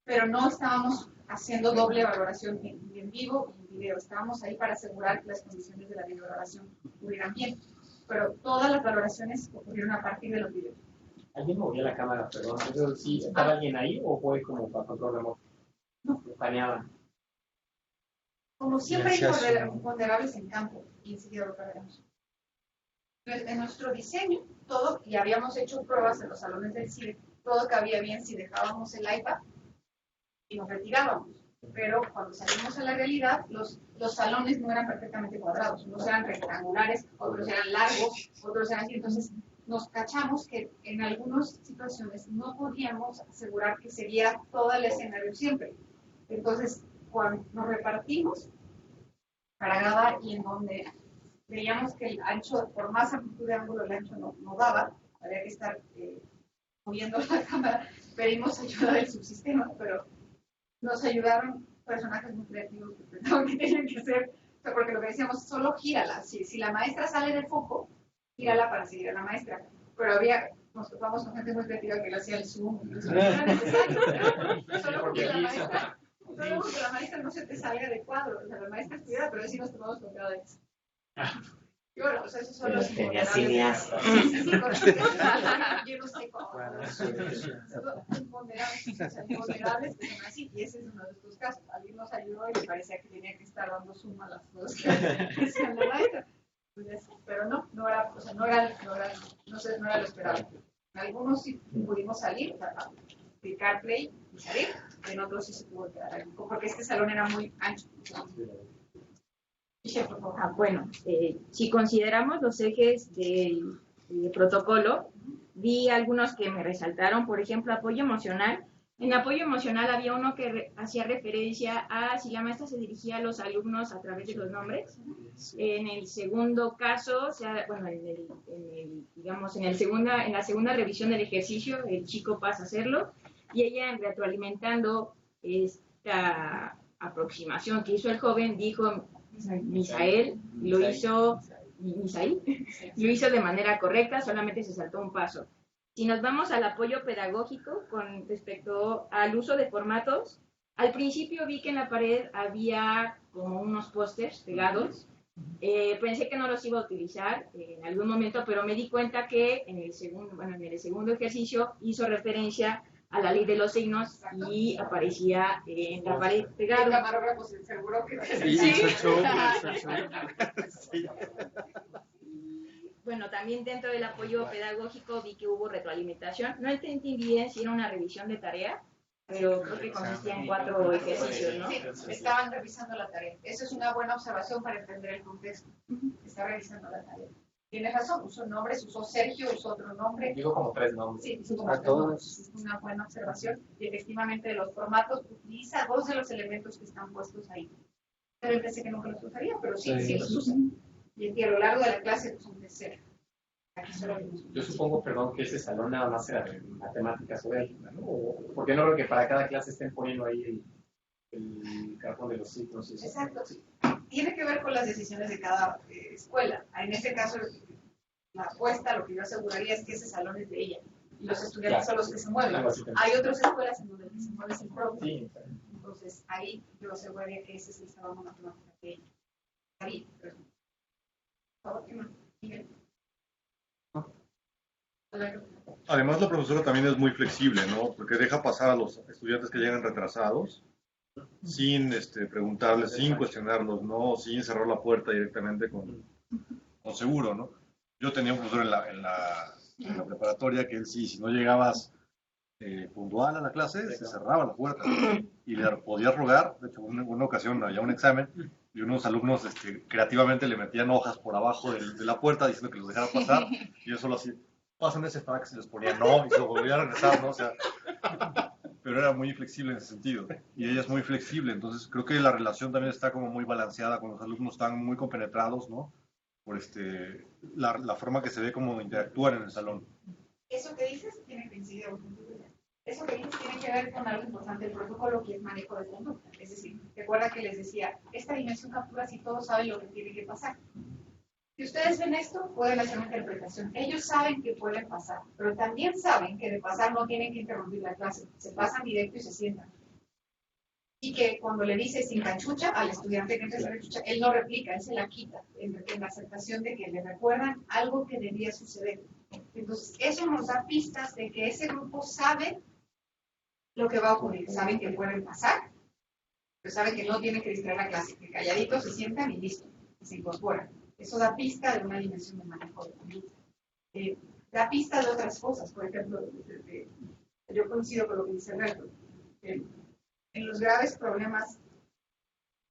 pero no estábamos haciendo doble valoración en vivo y en video. Estábamos ahí para asegurar que las condiciones de la videovaloración ocurrieran bien. Pero todas las valoraciones ocurrieron a partir de los videos. ¿Alguien movió la cámara, perdón? ¿Sí estaba alguien ahí o fue como para control remoto? No. Planeaban. Como siempre hay imponderables en campo y enseguida lo cargamos. Entonces, en nuestro diseño, todo, y habíamos hecho pruebas en los salones del CIDE, todo cabía bien si dejábamos el iPad y nos retirábamos. Pero cuando salimos a la realidad, los salones no eran perfectamente cuadrados, unos eran rectangulares, otros eran largos, otros eran así. Entonces nos cachamos que en algunas situaciones no podíamos asegurar que se viera todo el escenario siempre. Entonces, cuando nos repartimos para grabar y en donde veíamos que el ancho, por más amplitud de ángulo, el ancho no daba, había que estar moviendo la cámara, pedimos ayuda del subsistema, pero nos ayudaron personajes muy creativos que pensaban que tenían que hacer, o sea, porque lo que decíamos, solo gírala, si la maestra sale del foco, gírala para seguir a la maestra, pero nos topamos con gente muy creativa que le hacía el zoom, eso no era necesario, solo porque la maestra no se te salga de cuadro, o sea, la maestra estudiaba, pero así nos tomamos con cada vez. Y bueno, pues esos son los imponderables. Sí, yo no sé cómo. Imponderables que son así, y ese es uno de estos casos. Alguien nos ayudó y le parecía que tenía que estar dando suma a las cosas que decían la maestra. Pero no era lo esperable. En algunos sí pudimos salir, clicar play y salir, en otros sí se pudo quedar ahí, porque este salón era muy ancho. Bueno, si consideramos los ejes del protocolo, vi algunos que me resaltaron, por ejemplo, apoyo emocional. En apoyo emocional había uno que hacía referencia a si la maestra se dirigía a los alumnos a través de los nombres. En el segundo caso, bueno, en la segunda revisión del ejercicio, el chico pasa a hacerlo y ella, retroalimentando esta aproximación que hizo el joven, dijo: Misael lo hizo de manera correcta, solamente se saltó un paso. Si nos vamos al apoyo pedagógico con respecto al uso de formatos, al principio vi que en la pared había como unos pósters pegados. Pensé que no los iba a utilizar en algún momento, pero me di cuenta que en el segundo ejercicio hizo referencia a la ley de los signos y aparecía en la pared pegado. El camarógrafo seguro que sí. Bueno, también dentro del apoyo pedagógico vi que hubo retroalimentación. No entendí bien si era una revisión de tarea, pero creo que consistía en 4 ejercicios, ¿no? Sí, estaban revisando la tarea. Eso es una buena observación para entender el contexto. Está revisando la tarea. Tienes razón, usó nombres, usó Sergio, usó otro nombre. Digo como 3 nombres. Sí, usó como 3 nombres. Es una buena observación. Y efectivamente de los formatos utiliza 2 de los elementos que están puestos ahí. Pero pensé que nunca los usaría, pero sí los usan. Y a lo largo de la clase son de cero. Yo supongo, perdón, que ese salón nada más era de matemáticas o álgebra, ¿no? Porque no creo que para cada clase estén poniendo ahí el cajón de los signos. Exacto. Tiene que ver con las decisiones de cada escuela. En este caso, la apuesta, lo que yo aseguraría es que ese salón es de ella. Y los estudiantes son los que se mueven. Hay otras escuelas en donde el que se mueve es el propio. Sí. Entonces, ahí yo aseguraría que ese es el salón matemático de ella. Ahí. Además, la profesora también es muy flexible, ¿no? Porque deja pasar a los estudiantes que llegan retrasados sin preguntarles, sin cuestionarlos, ¿no? Sin cerrar la puerta directamente con seguro, ¿no? Yo tenía un profesor en la preparatoria que él sí, si no llegabas puntual a la clase, se cerraba la puerta y le podías rogar. De hecho, en una ocasión había un examen y unos alumnos creativamente le metían hojas por abajo de la puerta diciendo que los dejara pasar y yo solo así, pasan ese fax y les ponía no y se volvía a regresar, ¿no? O sea, pero era muy flexible en ese sentido y ella es muy flexible, entonces creo que la relación también está como muy balanceada con los alumnos, están muy compenetrados, ¿no? Por la forma que se ve como interactúan en el salón. Eso que dices tiene que incidir. Eso que dices tiene que ver con algo importante del protocolo, que es manejo de conducta. Es decir, recuerda que les decía, esta dimensión captura si todos saben lo que tiene que pasar. Si ustedes ven esto, pueden hacer una interpretación. Ellos saben que pueden pasar, pero también saben que de pasar no tienen que interrumpir la clase. Se pasan directo y se sientan. Y que cuando le dice sin cachucha al estudiante que entra sin cachucha, él no replica, él se la quita en la aceptación de que le recuerdan algo que debía suceder. Entonces, eso nos da pistas de que ese grupo sabe lo que va a ocurrir. Saben que pueden pasar, pero saben que no tienen que distraer la clase, que calladitos se sientan y listo, se incorporan. Eso da pista de una dimensión de manejo de conducta. Da pista de otras cosas. Por ejemplo, yo coincido con lo que dice Alberto. En los graves problemas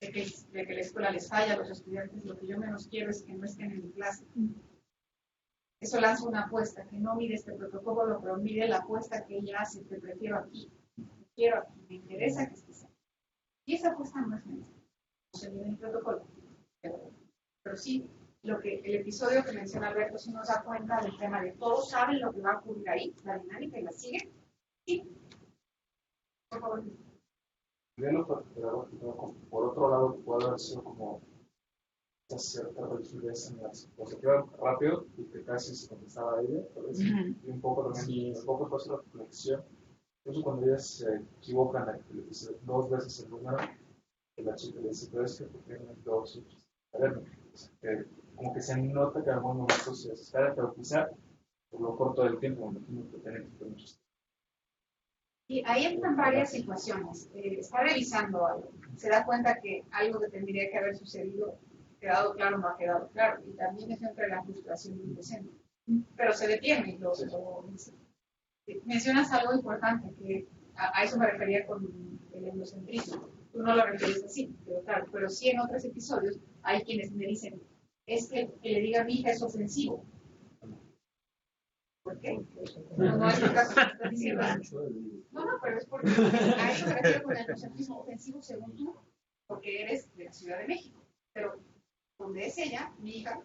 de que la escuela les falla a los estudiantes, lo que yo menos quiero es que no estén en mi clase. Eso lanza una apuesta, que no mide este protocolo, pero mide la apuesta que ella hace, que prefiero aquí, quiero aquí, me interesa que estés aquí. Y esa apuesta no es mental, no se mide en el protocolo. Pero sí, el episodio que menciona Alberto sí nos da cuenta del tema de todos saben lo que va a ocurrir ahí, la dinámica y la siguen. Sí. Por favor. Por otro lado, puede haber sido como esa cierta rigidez en las cosas que iban rápido y que casi se contestaba a ella, y un poco también, un poco después de la reflexión, incluso cuando ellas se equivocan, le dice 2 veces el número, que la chica le dice, pero es que tienen 2 que como que se nota que en algún momento se desespera, pero quizá por lo corto del tiempo, me imagino que tiene que tener muchos. Y ahí entran varias situaciones. Está revisando algo, se da cuenta que algo que tendría que haber sucedido, quedado claro, no ha quedado claro, y también es entre la frustración y el presente. Pero se detiene y lo dice. Mencionas algo importante, que a eso me refería con el endocentrismo. Tú no lo refieres así, pero claro, pero sí en otros episodios hay quienes me dicen, es que le diga a mi hija es ofensivo. ¿Por qué? No es el caso que estás diciendo. No, pero es porque a eso me refiero con el endocentrismo ofensivo según tú, porque eres de la Ciudad de México. Pero donde es ella, mi hija,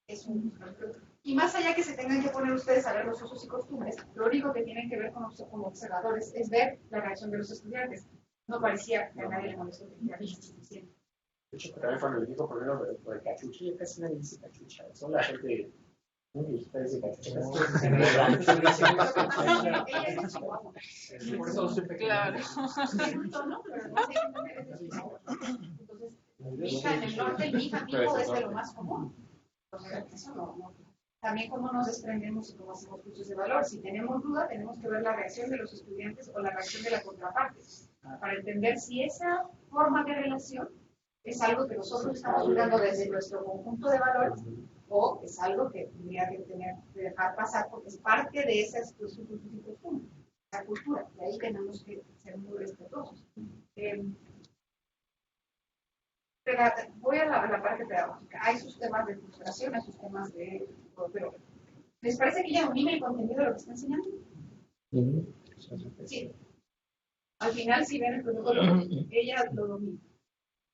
es un... Y más allá que se tengan que poner ustedes a ver los usos y costumbres, lo único que tienen que ver como observadores es ver la reacción de los estudiantes. No parecía que a nadie le molestó que ella dijo suficiente. De hecho, también cuando le dijo primero lo de cachucha, ya casi nadie dice cachucha. Son la gente muy viejita dice cachucha. Ella es de Chihuahua. Por eso supe que... Claro. Es un tono, pero no sé qué es de Chihuahua. Entonces, mi hija en el norte, mi hija tipo es de lo más común. O sea, eso no. También cómo nos desprendemos y cómo hacemos juicios de valor. Si tenemos duda, tenemos que ver la reacción de los estudiantes o la reacción de la contraparte para entender si esa forma de relación es algo que nosotros estamos juzgando desde nuestro conjunto de valores o es algo que tendría que dejar pasar porque es parte de esas costumbres y costumbres, la cultura, y ahí tenemos que ser muy respetuosos. Voy a la parte pedagógica. Hay sus temas de frustración, hay sus temas de... Pero, ¿les parece que ella domina el contenido de lo que está enseñando? Sí. Al final, si ven el protocolo, ella lo domina.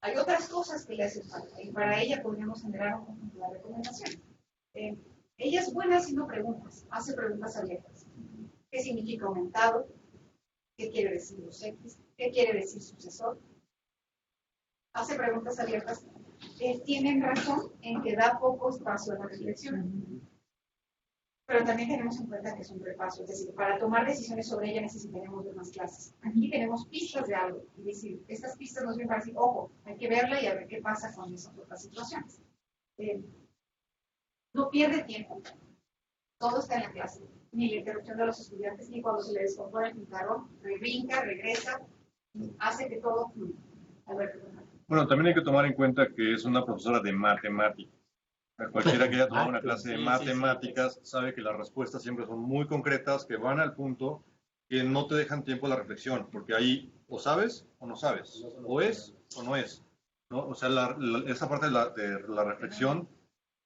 Hay otras cosas que le hacen falta y para ella podríamos generar un conjunto de recomendaciones. Ella es buena haciendo preguntas, hace preguntas abiertas. ¿Qué significa aumentado? ¿Qué quiere decir los X? ¿Qué quiere decir sucesor? Hace preguntas abiertas. Tienen razón en que da poco espacio a la reflexión. Pero también tenemos en cuenta que es un repaso, es decir, para tomar decisiones sobre ella necesitaremos ver más clases. Aquí tenemos pistas de algo, y decir, estas pistas nos vienen para decir, ojo, hay que verla y a ver qué pasa con esas otras situaciones. No pierde tiempo, todo está en la clase, ni la interrupción de los estudiantes, ni cuando se le descompone el pizarrón, brinca, regresa, hace que todo fluya. Bueno, también hay que tomar en cuenta que es una profesora de matemáticas. Cualquiera que haya tomado una clase de matemáticas sabe que las respuestas siempre son muy concretas, que van al punto, que no te dejan tiempo a la reflexión, porque ahí o sabes o no sabes, o es o no es, ¿no? O sea, esa parte de la reflexión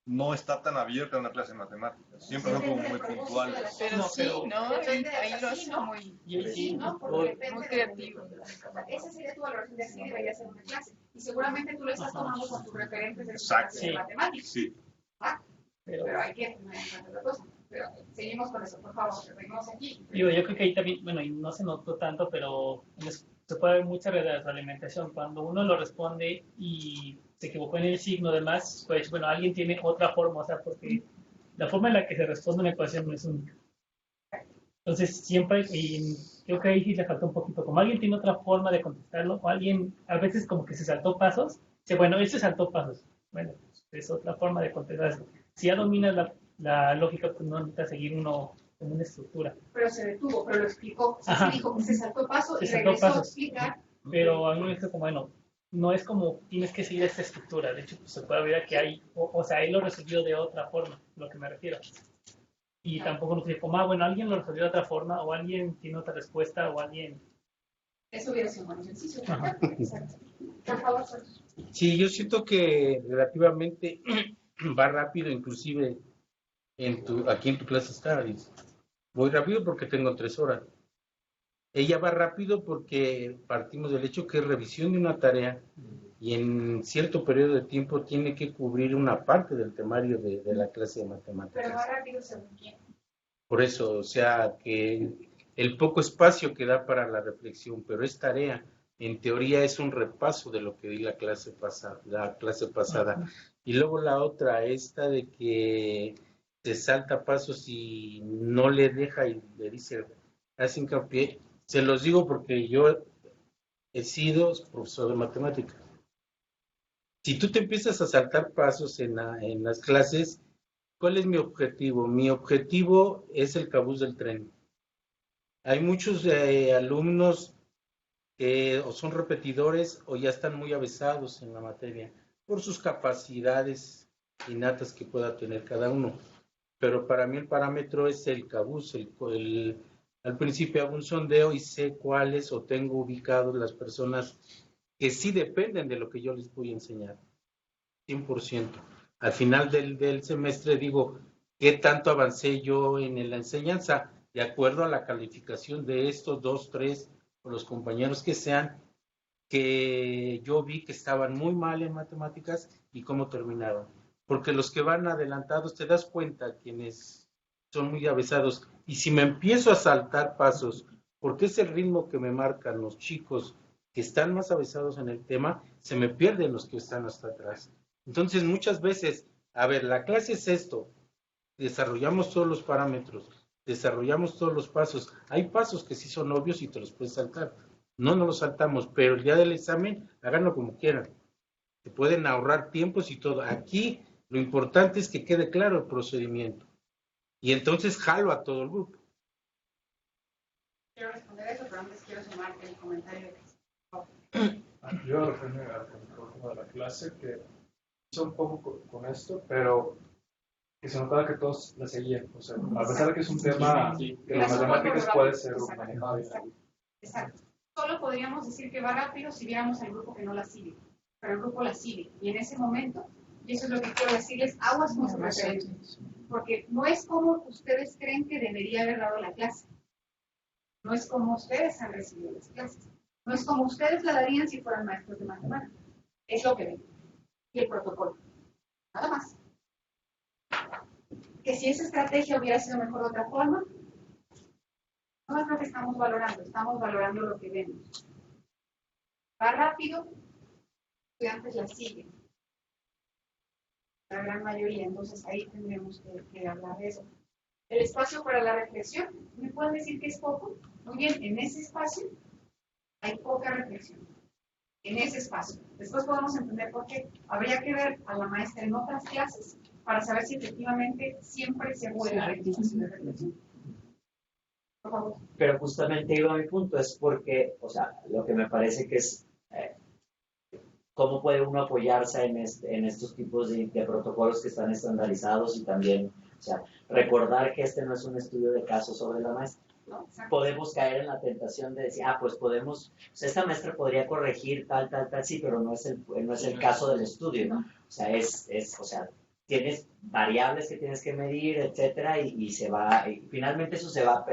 no está tan abierta en una clase de matemáticas, siempre son como muy puntuales. Pero sí, ¿no? Ahí lo hace muy creativo. Esa sería tu valoración de así debería ser una clase. Y seguramente tú lo estás tomando con tus referentes de clase de matemáticas. Sí. Pero hay que tener en cuenta otra cosa. Pero seguimos con eso, por favor, seguimos aquí. Yo creo que ahí también, bueno, y no se notó tanto, pero se puede ver mucha retroalimentación. Cuando uno lo responde y se equivocó en el signo, además, pues, bueno, alguien tiene otra forma, o sea, porque la forma en la que se responde una ecuación no es única. Entonces, siempre, y creo que ahí sí le faltó un poquito, como alguien tiene otra forma de contestarlo, o alguien, a veces como que se saltó pasos, dice, bueno, él se saltó pasos, bueno, es otra forma de contestarlo. Si ya dominas la lógica, pues no necesitas seguir uno como una estructura. Pero se detuvo, pero lo explicó, se dijo que se saltó paso y regresó a explicar. Pero a mí me dice como, bueno, no es como tienes que seguir esta estructura. De hecho, pues, se puede ver que hay, o sea, él lo resolvió de otra forma, lo que me refiero. Y tampoco nos dice como, bueno, alguien lo resolvió de otra forma, o alguien tiene otra respuesta, o alguien... Eso hubiera sido un buen ejercicio. Exacto. Por favor, Sergio. Sí, yo siento que relativamente va rápido, inclusive aquí en tu clase está. Voy rápido porque tengo 3 horas. Ella va rápido porque partimos del hecho que es revisión de una tarea y en cierto periodo de tiempo tiene que cubrir una parte del temario de la clase de matemáticas. Pero va rápido según quién. Por eso, o sea, que el poco espacio que da para la reflexión, pero es tarea. En teoría es un repaso de lo que di la clase pasada. Y luego la otra, esta de que se salta pasos y no le deja y le dice, hace hincapié. Se los digo porque yo he sido profesor de matemáticas. Si tú te empiezas a saltar pasos en las clases, ¿cuál es mi objetivo? Mi objetivo es el cabuz del tren. Hay muchos alumnos que o son repetidores o ya están muy avesados en la materia por sus capacidades innatas que pueda tener cada uno. Pero para mí el parámetro es el cabuz, al principio hago un sondeo y sé cuáles o tengo ubicados las personas que sí dependen de lo que yo les voy a enseñar, 100%. Al final del semestre digo, ¿qué tanto avancé yo en la enseñanza? De acuerdo a la calificación de estos 2, 3, o los compañeros que sean, que yo vi que estaban muy mal en matemáticas y cómo terminaron. Porque los que van adelantados, te das cuenta quienes son muy avesados. Y si me empiezo a saltar pasos, porque es el ritmo que me marcan los chicos que están más avesados en el tema, se me pierden los que están hasta atrás. Entonces, muchas veces, a ver, la clase es esto, desarrollamos todos los parámetros, desarrollamos todos los pasos. Hay pasos que sí son obvios y te los puedes saltar. No los saltamos, pero el día del examen, háganlo como quieran. Se pueden ahorrar tiempos y todo. Aquí, lo importante es que quede claro el procedimiento. Y entonces jalo a todo el grupo. Quiero responder eso, pero antes quiero sumar el comentario de Yo referirme al de la clase que hizo un poco con esto, pero que se notaba que todos la seguían. O sea, a pesar de que es un tema que las matemáticas puede ser manejado. Exacto. Solo podríamos decir que va rápido si viéramos al grupo que no la sigue, pero el grupo la sigue. Y en ese momento, y eso es lo que quiero decirles, aguas con su referencia. Porque no es como ustedes creen que debería haber dado la clase. No es como ustedes han recibido las clases. No es como ustedes la darían si fueran maestros de matemáticas. Es lo que ven. Y el protocolo. Nada más. Que si esa estrategia hubiera sido mejor de otra forma, no es lo que estamos valorando lo que vemos. Va rápido, estudiantes la siguen. La gran mayoría, entonces ahí tendremos que hablar de eso. El espacio para la reflexión, ¿me pueden decir que es poco? Muy bien, en ese espacio hay poca reflexión. En ese espacio. Después podemos entender por qué. Habría que ver a la maestra en otras clases para saber si efectivamente siempre se vuelve a espacio de reflexión. Por favor. Pero justamente iba a mi punto, es porque, o sea, lo que me parece que es cómo puede uno apoyarse en estos tipos de protocolos que están estandarizados y también, o sea, recordar que este no es un estudio de caso sobre la maestra. ¿No? Podemos caer en la tentación de decir, pues podemos, o sea, esta maestra podría corregir tal, sí, pero no es el caso del estudio, ¿no? O sea, o sea, tienes variables que tienes que medir, etcétera, y finalmente eso se va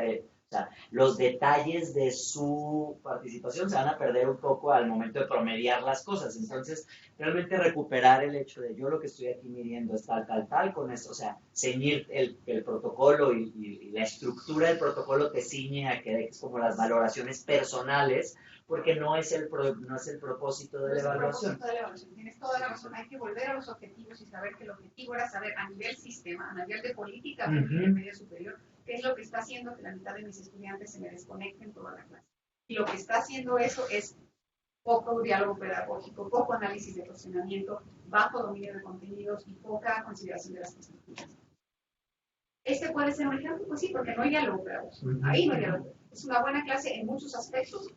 o sea, los detalles de su participación se van a perder un poco al momento de promediar las cosas. Entonces, realmente recuperar el hecho de yo lo que estoy aquí midiendo es tal, con eso, o sea, ceñir el protocolo y la estructura del protocolo te ciñe a que es como las valoraciones personales, porque no es el propósito de la evaluación. Tienes toda la razón. Hay que volver a los objetivos y saber que el objetivo era saber a nivel sistema, a nivel de política pública media superior, qué es lo que está haciendo que la mitad de mis estudiantes se me desconecten toda la clase. Y lo que está haciendo eso es poco diálogo pedagógico, poco análisis de razonamiento, bajo dominio de contenidos y poca consideración de las perspectivas. ¿Este puede ser un ejemplo? Pues sí, porque no hay diálogo pedagógico. Ahí no hay diálogo. Es una buena clase en muchos aspectos.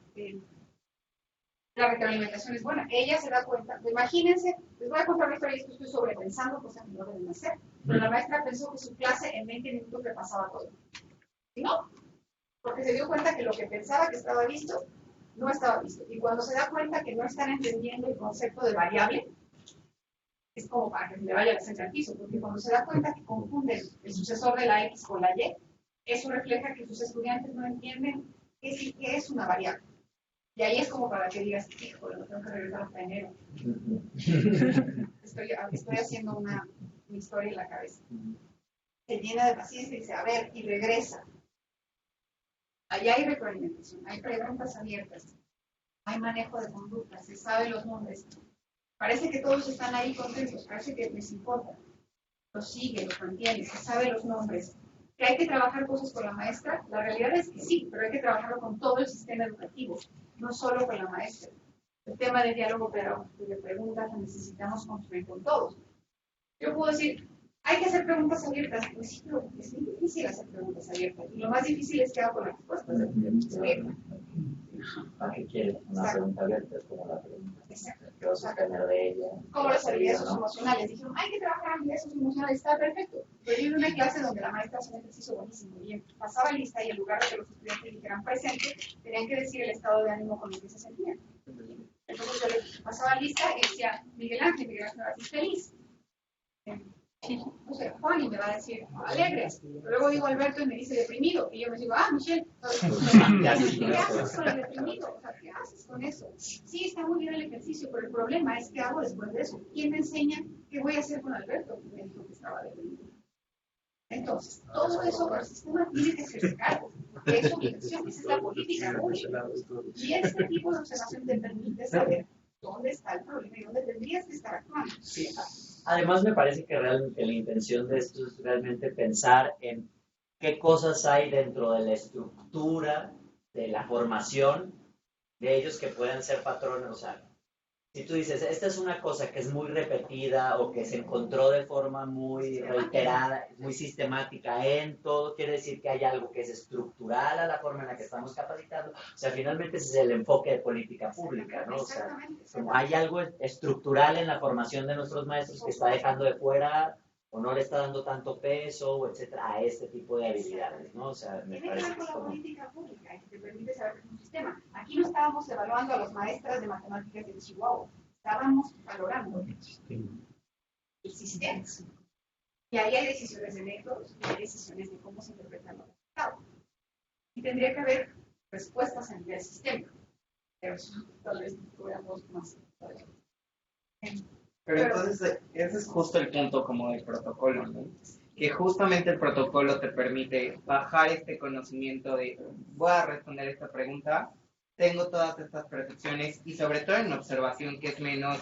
La retroalimentación es buena. Ella se da cuenta. Imagínense, les voy a contar una historia y esto estoy sobrepensando cosas que no deben hacer. Pero la maestra pensó que su clase en 20 minutos le pasaba todo. ¿Y no? Porque se dio cuenta que lo que pensaba que estaba visto, no estaba visto. Y cuando se da cuenta que no están entendiendo el concepto de variable, es como para que se le vaya la sangre al piso, porque cuando se da cuenta que confunden el sucesor de la X con la Y, eso refleja que sus estudiantes no entienden qué es una variable. Y ahí es como para que digas, híjole, no tengo que regresar hasta enero. Estoy haciendo una historia en la cabeza. Se llena de paciencia y dice, a ver, y regresa. Allá hay retroalimentación, hay preguntas abiertas, hay manejo de conductas, se sabe los nombres. Parece que todos están ahí contentos, parece que les importa. Los sigue, los mantiene, se sabe los nombres. ¿Que hay que trabajar cosas con la maestra? La realidad es que sí, pero hay que trabajarlo con todo el sistema educativo, no solo con la maestra. El tema del diálogo de preguntas lo necesitamos construir con todos. Yo puedo decir, hay que hacer preguntas abiertas. Pues sí, pero es muy difícil hacer preguntas abiertas. Y lo más difícil es que hago con las respuestas. ¿Para qué quieres una pregunta abierta? Es como la pregunta. Exacto. ¿Qué vas a aprender de ella? Como las habilidades socioemocionales. Dijeron, hay que trabajar habilidades socioemocionales. Está perfecto. Pero yo vi una clase donde la maestra hacía un ejercicio buenísimo. Y pasaba lista y en lugar de que los estudiantes dijeran presente, tenían que decir el estado de ánimo con el que se sentían. Entonces yo le pasaba lista y decía, Miguel Ángel me va a decir feliz. No sé, Juan y me va a decir alegre. Luego digo Alberto y me dice deprimido. Y yo me digo, Michelle, ¿qué haces con el deprimido? O sea, ¿qué haces con eso? Sí, está muy bien el ejercicio, pero el problema es qué hago después de eso. ¿Quién me enseña qué voy a hacer con Alberto? Que me dijo que estaba deprimido. Entonces, todo eso el sistema tiene que hacerse cargo. Porque es obligación, esa es la política pública. Y este tipo de observación te permite saber dónde está el problema y dónde tendrías que estar actuando. Sí. Además, me parece que realmente la intención de esto es realmente pensar en qué cosas hay dentro de la estructura, de la formación de ellos que puedan ser patrones. O sea, si tú dices, esta es una cosa que es muy repetida o que se encontró de forma muy reiterada, muy sistemática en todo, quiere decir que hay algo que es estructural a la forma en la que estamos capacitando. O sea, finalmente ese es el enfoque de política pública, ¿no? O sea, como hay algo estructural en la formación de nuestros maestros que está dejando de fuera o no le está dando tanto peso, o etcétera, a este tipo de habilidades, ¿no? O sea, me parece que es como... la política pública y que te permite saber que es un sistema. Aquí no estábamos evaluando a las maestras de matemáticas de Chihuahua, estábamos valorando el sistema. Y ahí hay decisiones de métodos y hay decisiones de cómo se interpretan los resultados. Y tendría que haber respuestas a nivel sistema. Pero eso tal vez lo veamos más. Pero entonces, ese es justo el punto como del protocolo, ¿no? Que justamente el protocolo te permite bajar este conocimiento de, voy a responder esta pregunta, tengo todas estas percepciones y sobre todo en observación que es menos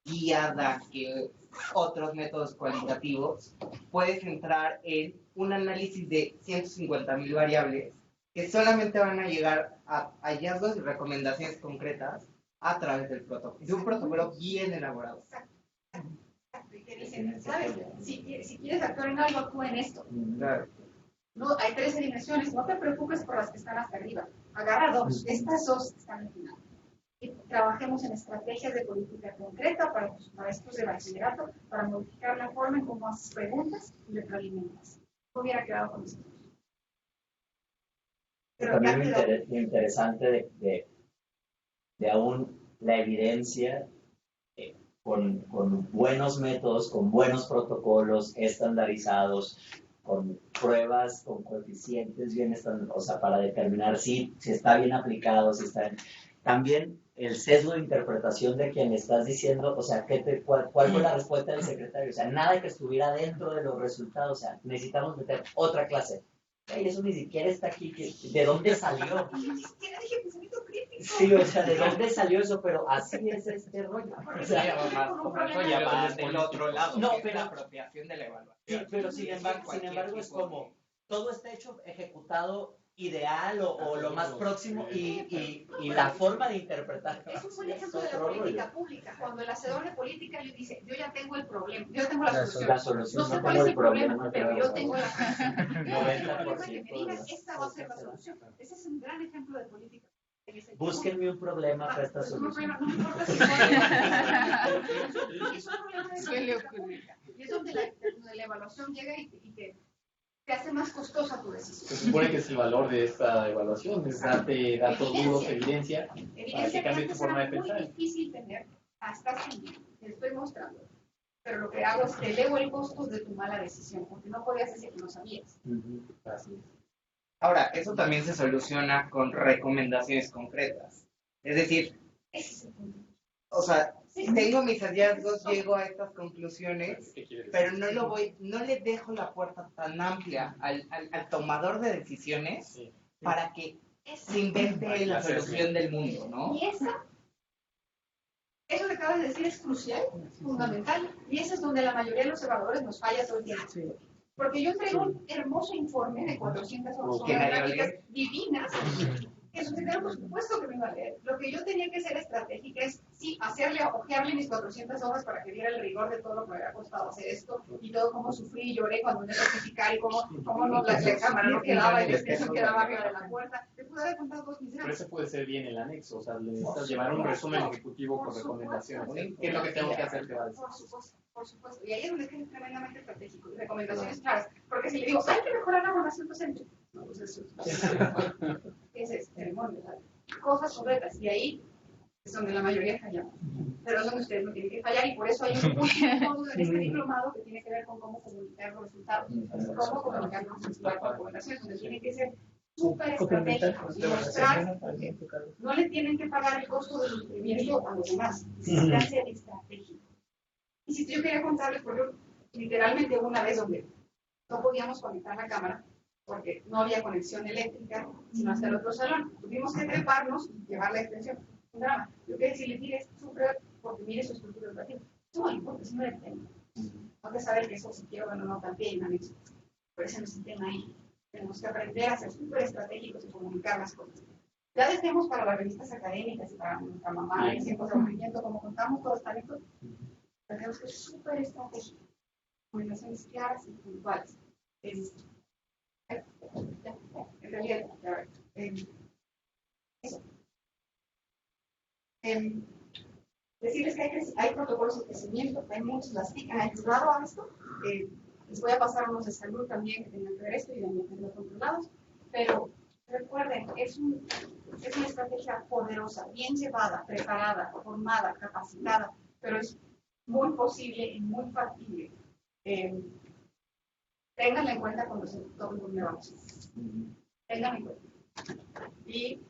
guiada que otros métodos cualitativos, puedes entrar en un análisis de 150,000 variables que solamente van a llegar a hallazgos y recomendaciones concretas a través del protocolo, de un protocolo bien elaborado. Y te dicen, ¿sabes? Si quieres actuar en algo, actúa en esto. Claro. No, hay 13 dimensiones, no te preocupes por las que están hasta arriba. Agarra 2, estas 2 están al final. Y trabajemos en estrategias de política concreta para tus maestros de bachillerato, para modificar la forma en cómo haces preguntas y retroalimentas. No hubiera quedado con nosotros. Pero también lo interesante de aún la evidencia con buenos métodos, con buenos protocolos estandarizados, con pruebas, con coeficientes bien estandarizados, o sea, para determinar si está bien aplicado, si está bien. También el sesgo de interpretación de quien le estás diciendo, o sea, ¿cuál fue la respuesta del secretario? O sea, nada que estuviera dentro de los resultados, o sea, necesitamos meter otra clase. Ay, eso ni siquiera está aquí. ¿De dónde salió? Sí, o sea, ¿de dónde salió eso? Pero así es este rollo. O sea, eso ya va del otro lado, no, que pero la apropiación de la evaluación. Sí, pero sin embargo es como, todo está hecho, ejecutado ideal o lo más próximo y la forma de interpretar. Es un buen ejemplo de la política pública. Cuando el hacedor de política le dice, yo ya tengo el problema, yo tengo la solución. No sé cuál es el problema, pero yo tengo la solución. El problema es que me digas, esta va a ser la solución. Ese es un gran ejemplo de política. Búsquenme un problema para esta solución. No importa si suele ocurrir. Y es donde la evaluación llega y te hace más costosa tu decisión. Se supone que es el valor de esta evaluación, es darte datos duros, evidencia, para que cambie tu forma de pensar. Es muy difícil tener hasta aquí, te estoy mostrando. Pero lo que hago es te elevo el costo de tu mala decisión, porque no podías decir que no sabías. Así es. Ahora, eso también se soluciona con recomendaciones concretas. Es decir, o sea, tengo mis hallazgos, llego a estas conclusiones, pero no le dejo la puerta tan amplia al tomador de decisiones para que se invente la solución del mundo, ¿no? Y eso que acabas de decir es crucial, fundamental, y eso es donde la mayoría de los evaluadores nos falla todo el tiempo. Porque yo entrego un hermoso informe de 400 hojas gráficas divinas, que su secretario por supuesto que me iba a leer. Lo que yo tenía que ser estratégica es, sí, ojearle mis 400 hojas para que viera el rigor de todo lo que me había costado hacer esto, y todo cómo sufrí y lloré cuando me certificar, y cómo no, la cámara no quedaba, y la extensión quedaba arriba de la puerta. Te pude haber contado 2 miserables. Pero ese puede ser bien el anexo, o sea, necesitas llevar un resumen ejecutivo con recomendaciones. ¿Qué es lo que tengo que hacer? Por supuesto. Y ahí es donde es tremendamente estratégico. Y recomendaciones claras. Porque si le digo, hay que mejorar la formación docente. No, pues eso es ceremonia, ¿sabes? Cosas concretas. Y ahí es donde la mayoría fallamos. Pero es donde ustedes no tienen que fallar. Y por eso hay un módulo en este diplomado que tiene que ver con cómo comunicar los resultados. Cómo comunicar los resultados con recomendaciones. Donde tienen que ser súper estratégicos y mostrar que no le tienen que pagar el costo del sufrimiento a los demás. Se hace estratégico. Y si yo quería contarles, porque literalmente hubo una vez donde no podíamos conectar la cámara porque no había conexión eléctrica, sino hasta el otro salón. Tuvimos que treparnos y llevar la extensión. Un drama. Yo quería decirle, mire, sufre porque mire su estructura educativa. No importa, si no le tengo. No que saber que eso si quiero o no también en anexo. Por eso no se tema ahí. Tenemos que aprender a ser súper estratégicos y comunicar las cosas. Ya dejemos para las revistas académicas y para nuestra mamá, y tiempos de aburrimiento, como contamos todos talentos, tenemos que ser súper estratégicos. Comunicaciones claras y puntuales. En realidad, eso. Decirles que hay protocolos de crecimiento, hay muchos, las TIC han ayudado a esto. Les voy a pasar unos de salud también que tengan que ver esto y de mantenerlo controlados, pero recuerden, es una estrategia poderosa, bien llevada, preparada, formada, capacitada, pero es muy posible y muy factible. Ténganla en cuenta cuando se tomen una evaluación. Ténganla en cuenta. Y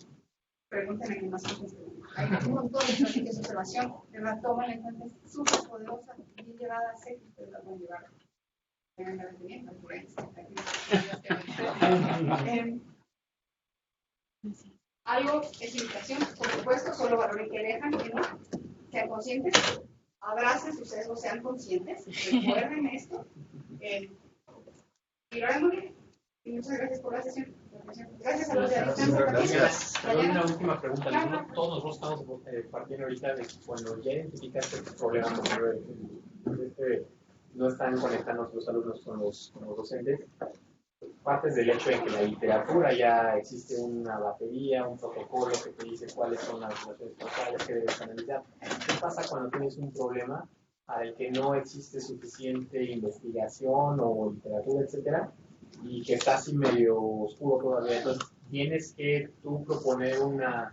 pregúntenme qué más cosas. Hay un montón de estrategias de observación, de verdad, tómenla en cuenta, es súper poderosa, bien llevada, sé que ustedes la pueden llevar. Algo es invitación, por supuesto, solo valoren que dejan, que no, sean conscientes, abracen sus sesgos, sean conscientes, recuerden esto. Y lo harán muy bien. Y muchas gracias por la sesión. Gracias a los de la distancia. Gracias. Una última pregunta. Todos nosotros estamos partiendo ahorita de cuando ya identificaste este problema, no están conectando los alumnos con los docentes, partes del hecho de que en la literatura ya existe una batería, un protocolo que te dice cuáles son las relaciones causales que debes analizar. ¿Qué pasa cuando tienes un problema al que no existe suficiente investigación o literatura, etcétera, y que está así medio oscuro todavía? Entonces, tienes que tú proponer una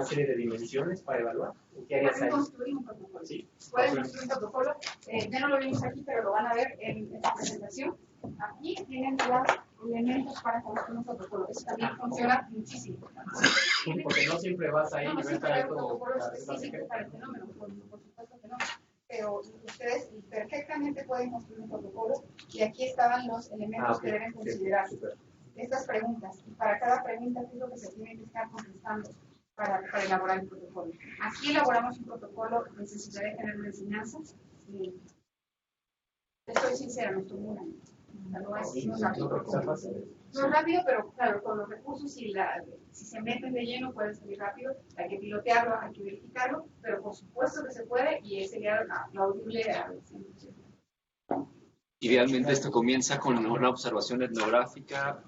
serie de dimensiones para evaluar. ¿Qué harías ahí? Pueden construir un protocolo. Sí. Pueden construir un protocolo. Ya no lo vimos aquí, pero lo van a ver en esta presentación. Aquí tienen los elementos para construir un protocolo. Eso también funciona muchísimo. Porque no siempre vas ahí y no ves siempre hay un todo. protocolo específico para el fenómeno, por supuesto que no. Pero ustedes perfectamente pueden construir un protocolo y aquí estaban los elementos que deben considerar. Estas preguntas. Y para cada pregunta, ¿qué es lo que se tiene que estar contestando para elaborar el protocolo? Aquí elaboramos un protocolo, necesitaré tener una enseñanza. Estoy sincera, nos tomó un año. No es rápido, pero claro, con los recursos y si se meten de lleno puede salir rápido. Hay que pilotearlo, hay que verificarlo, pero por supuesto que se puede y sería aplaudible al 100%. Idealmente esto comienza con una observación etnográfica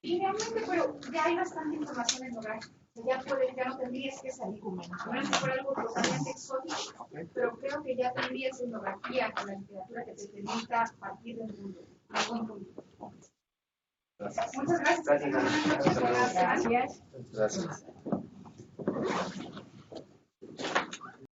Idealmente, pero ya hay bastante información en hogar. Ya no tendrías que salir con menos. No es por algo totalmente exótico, pero creo que ya tendrías etnografía con la literatura que te permita partir del mundo. Muchas gracias. Gracias. Gracias. Gracias.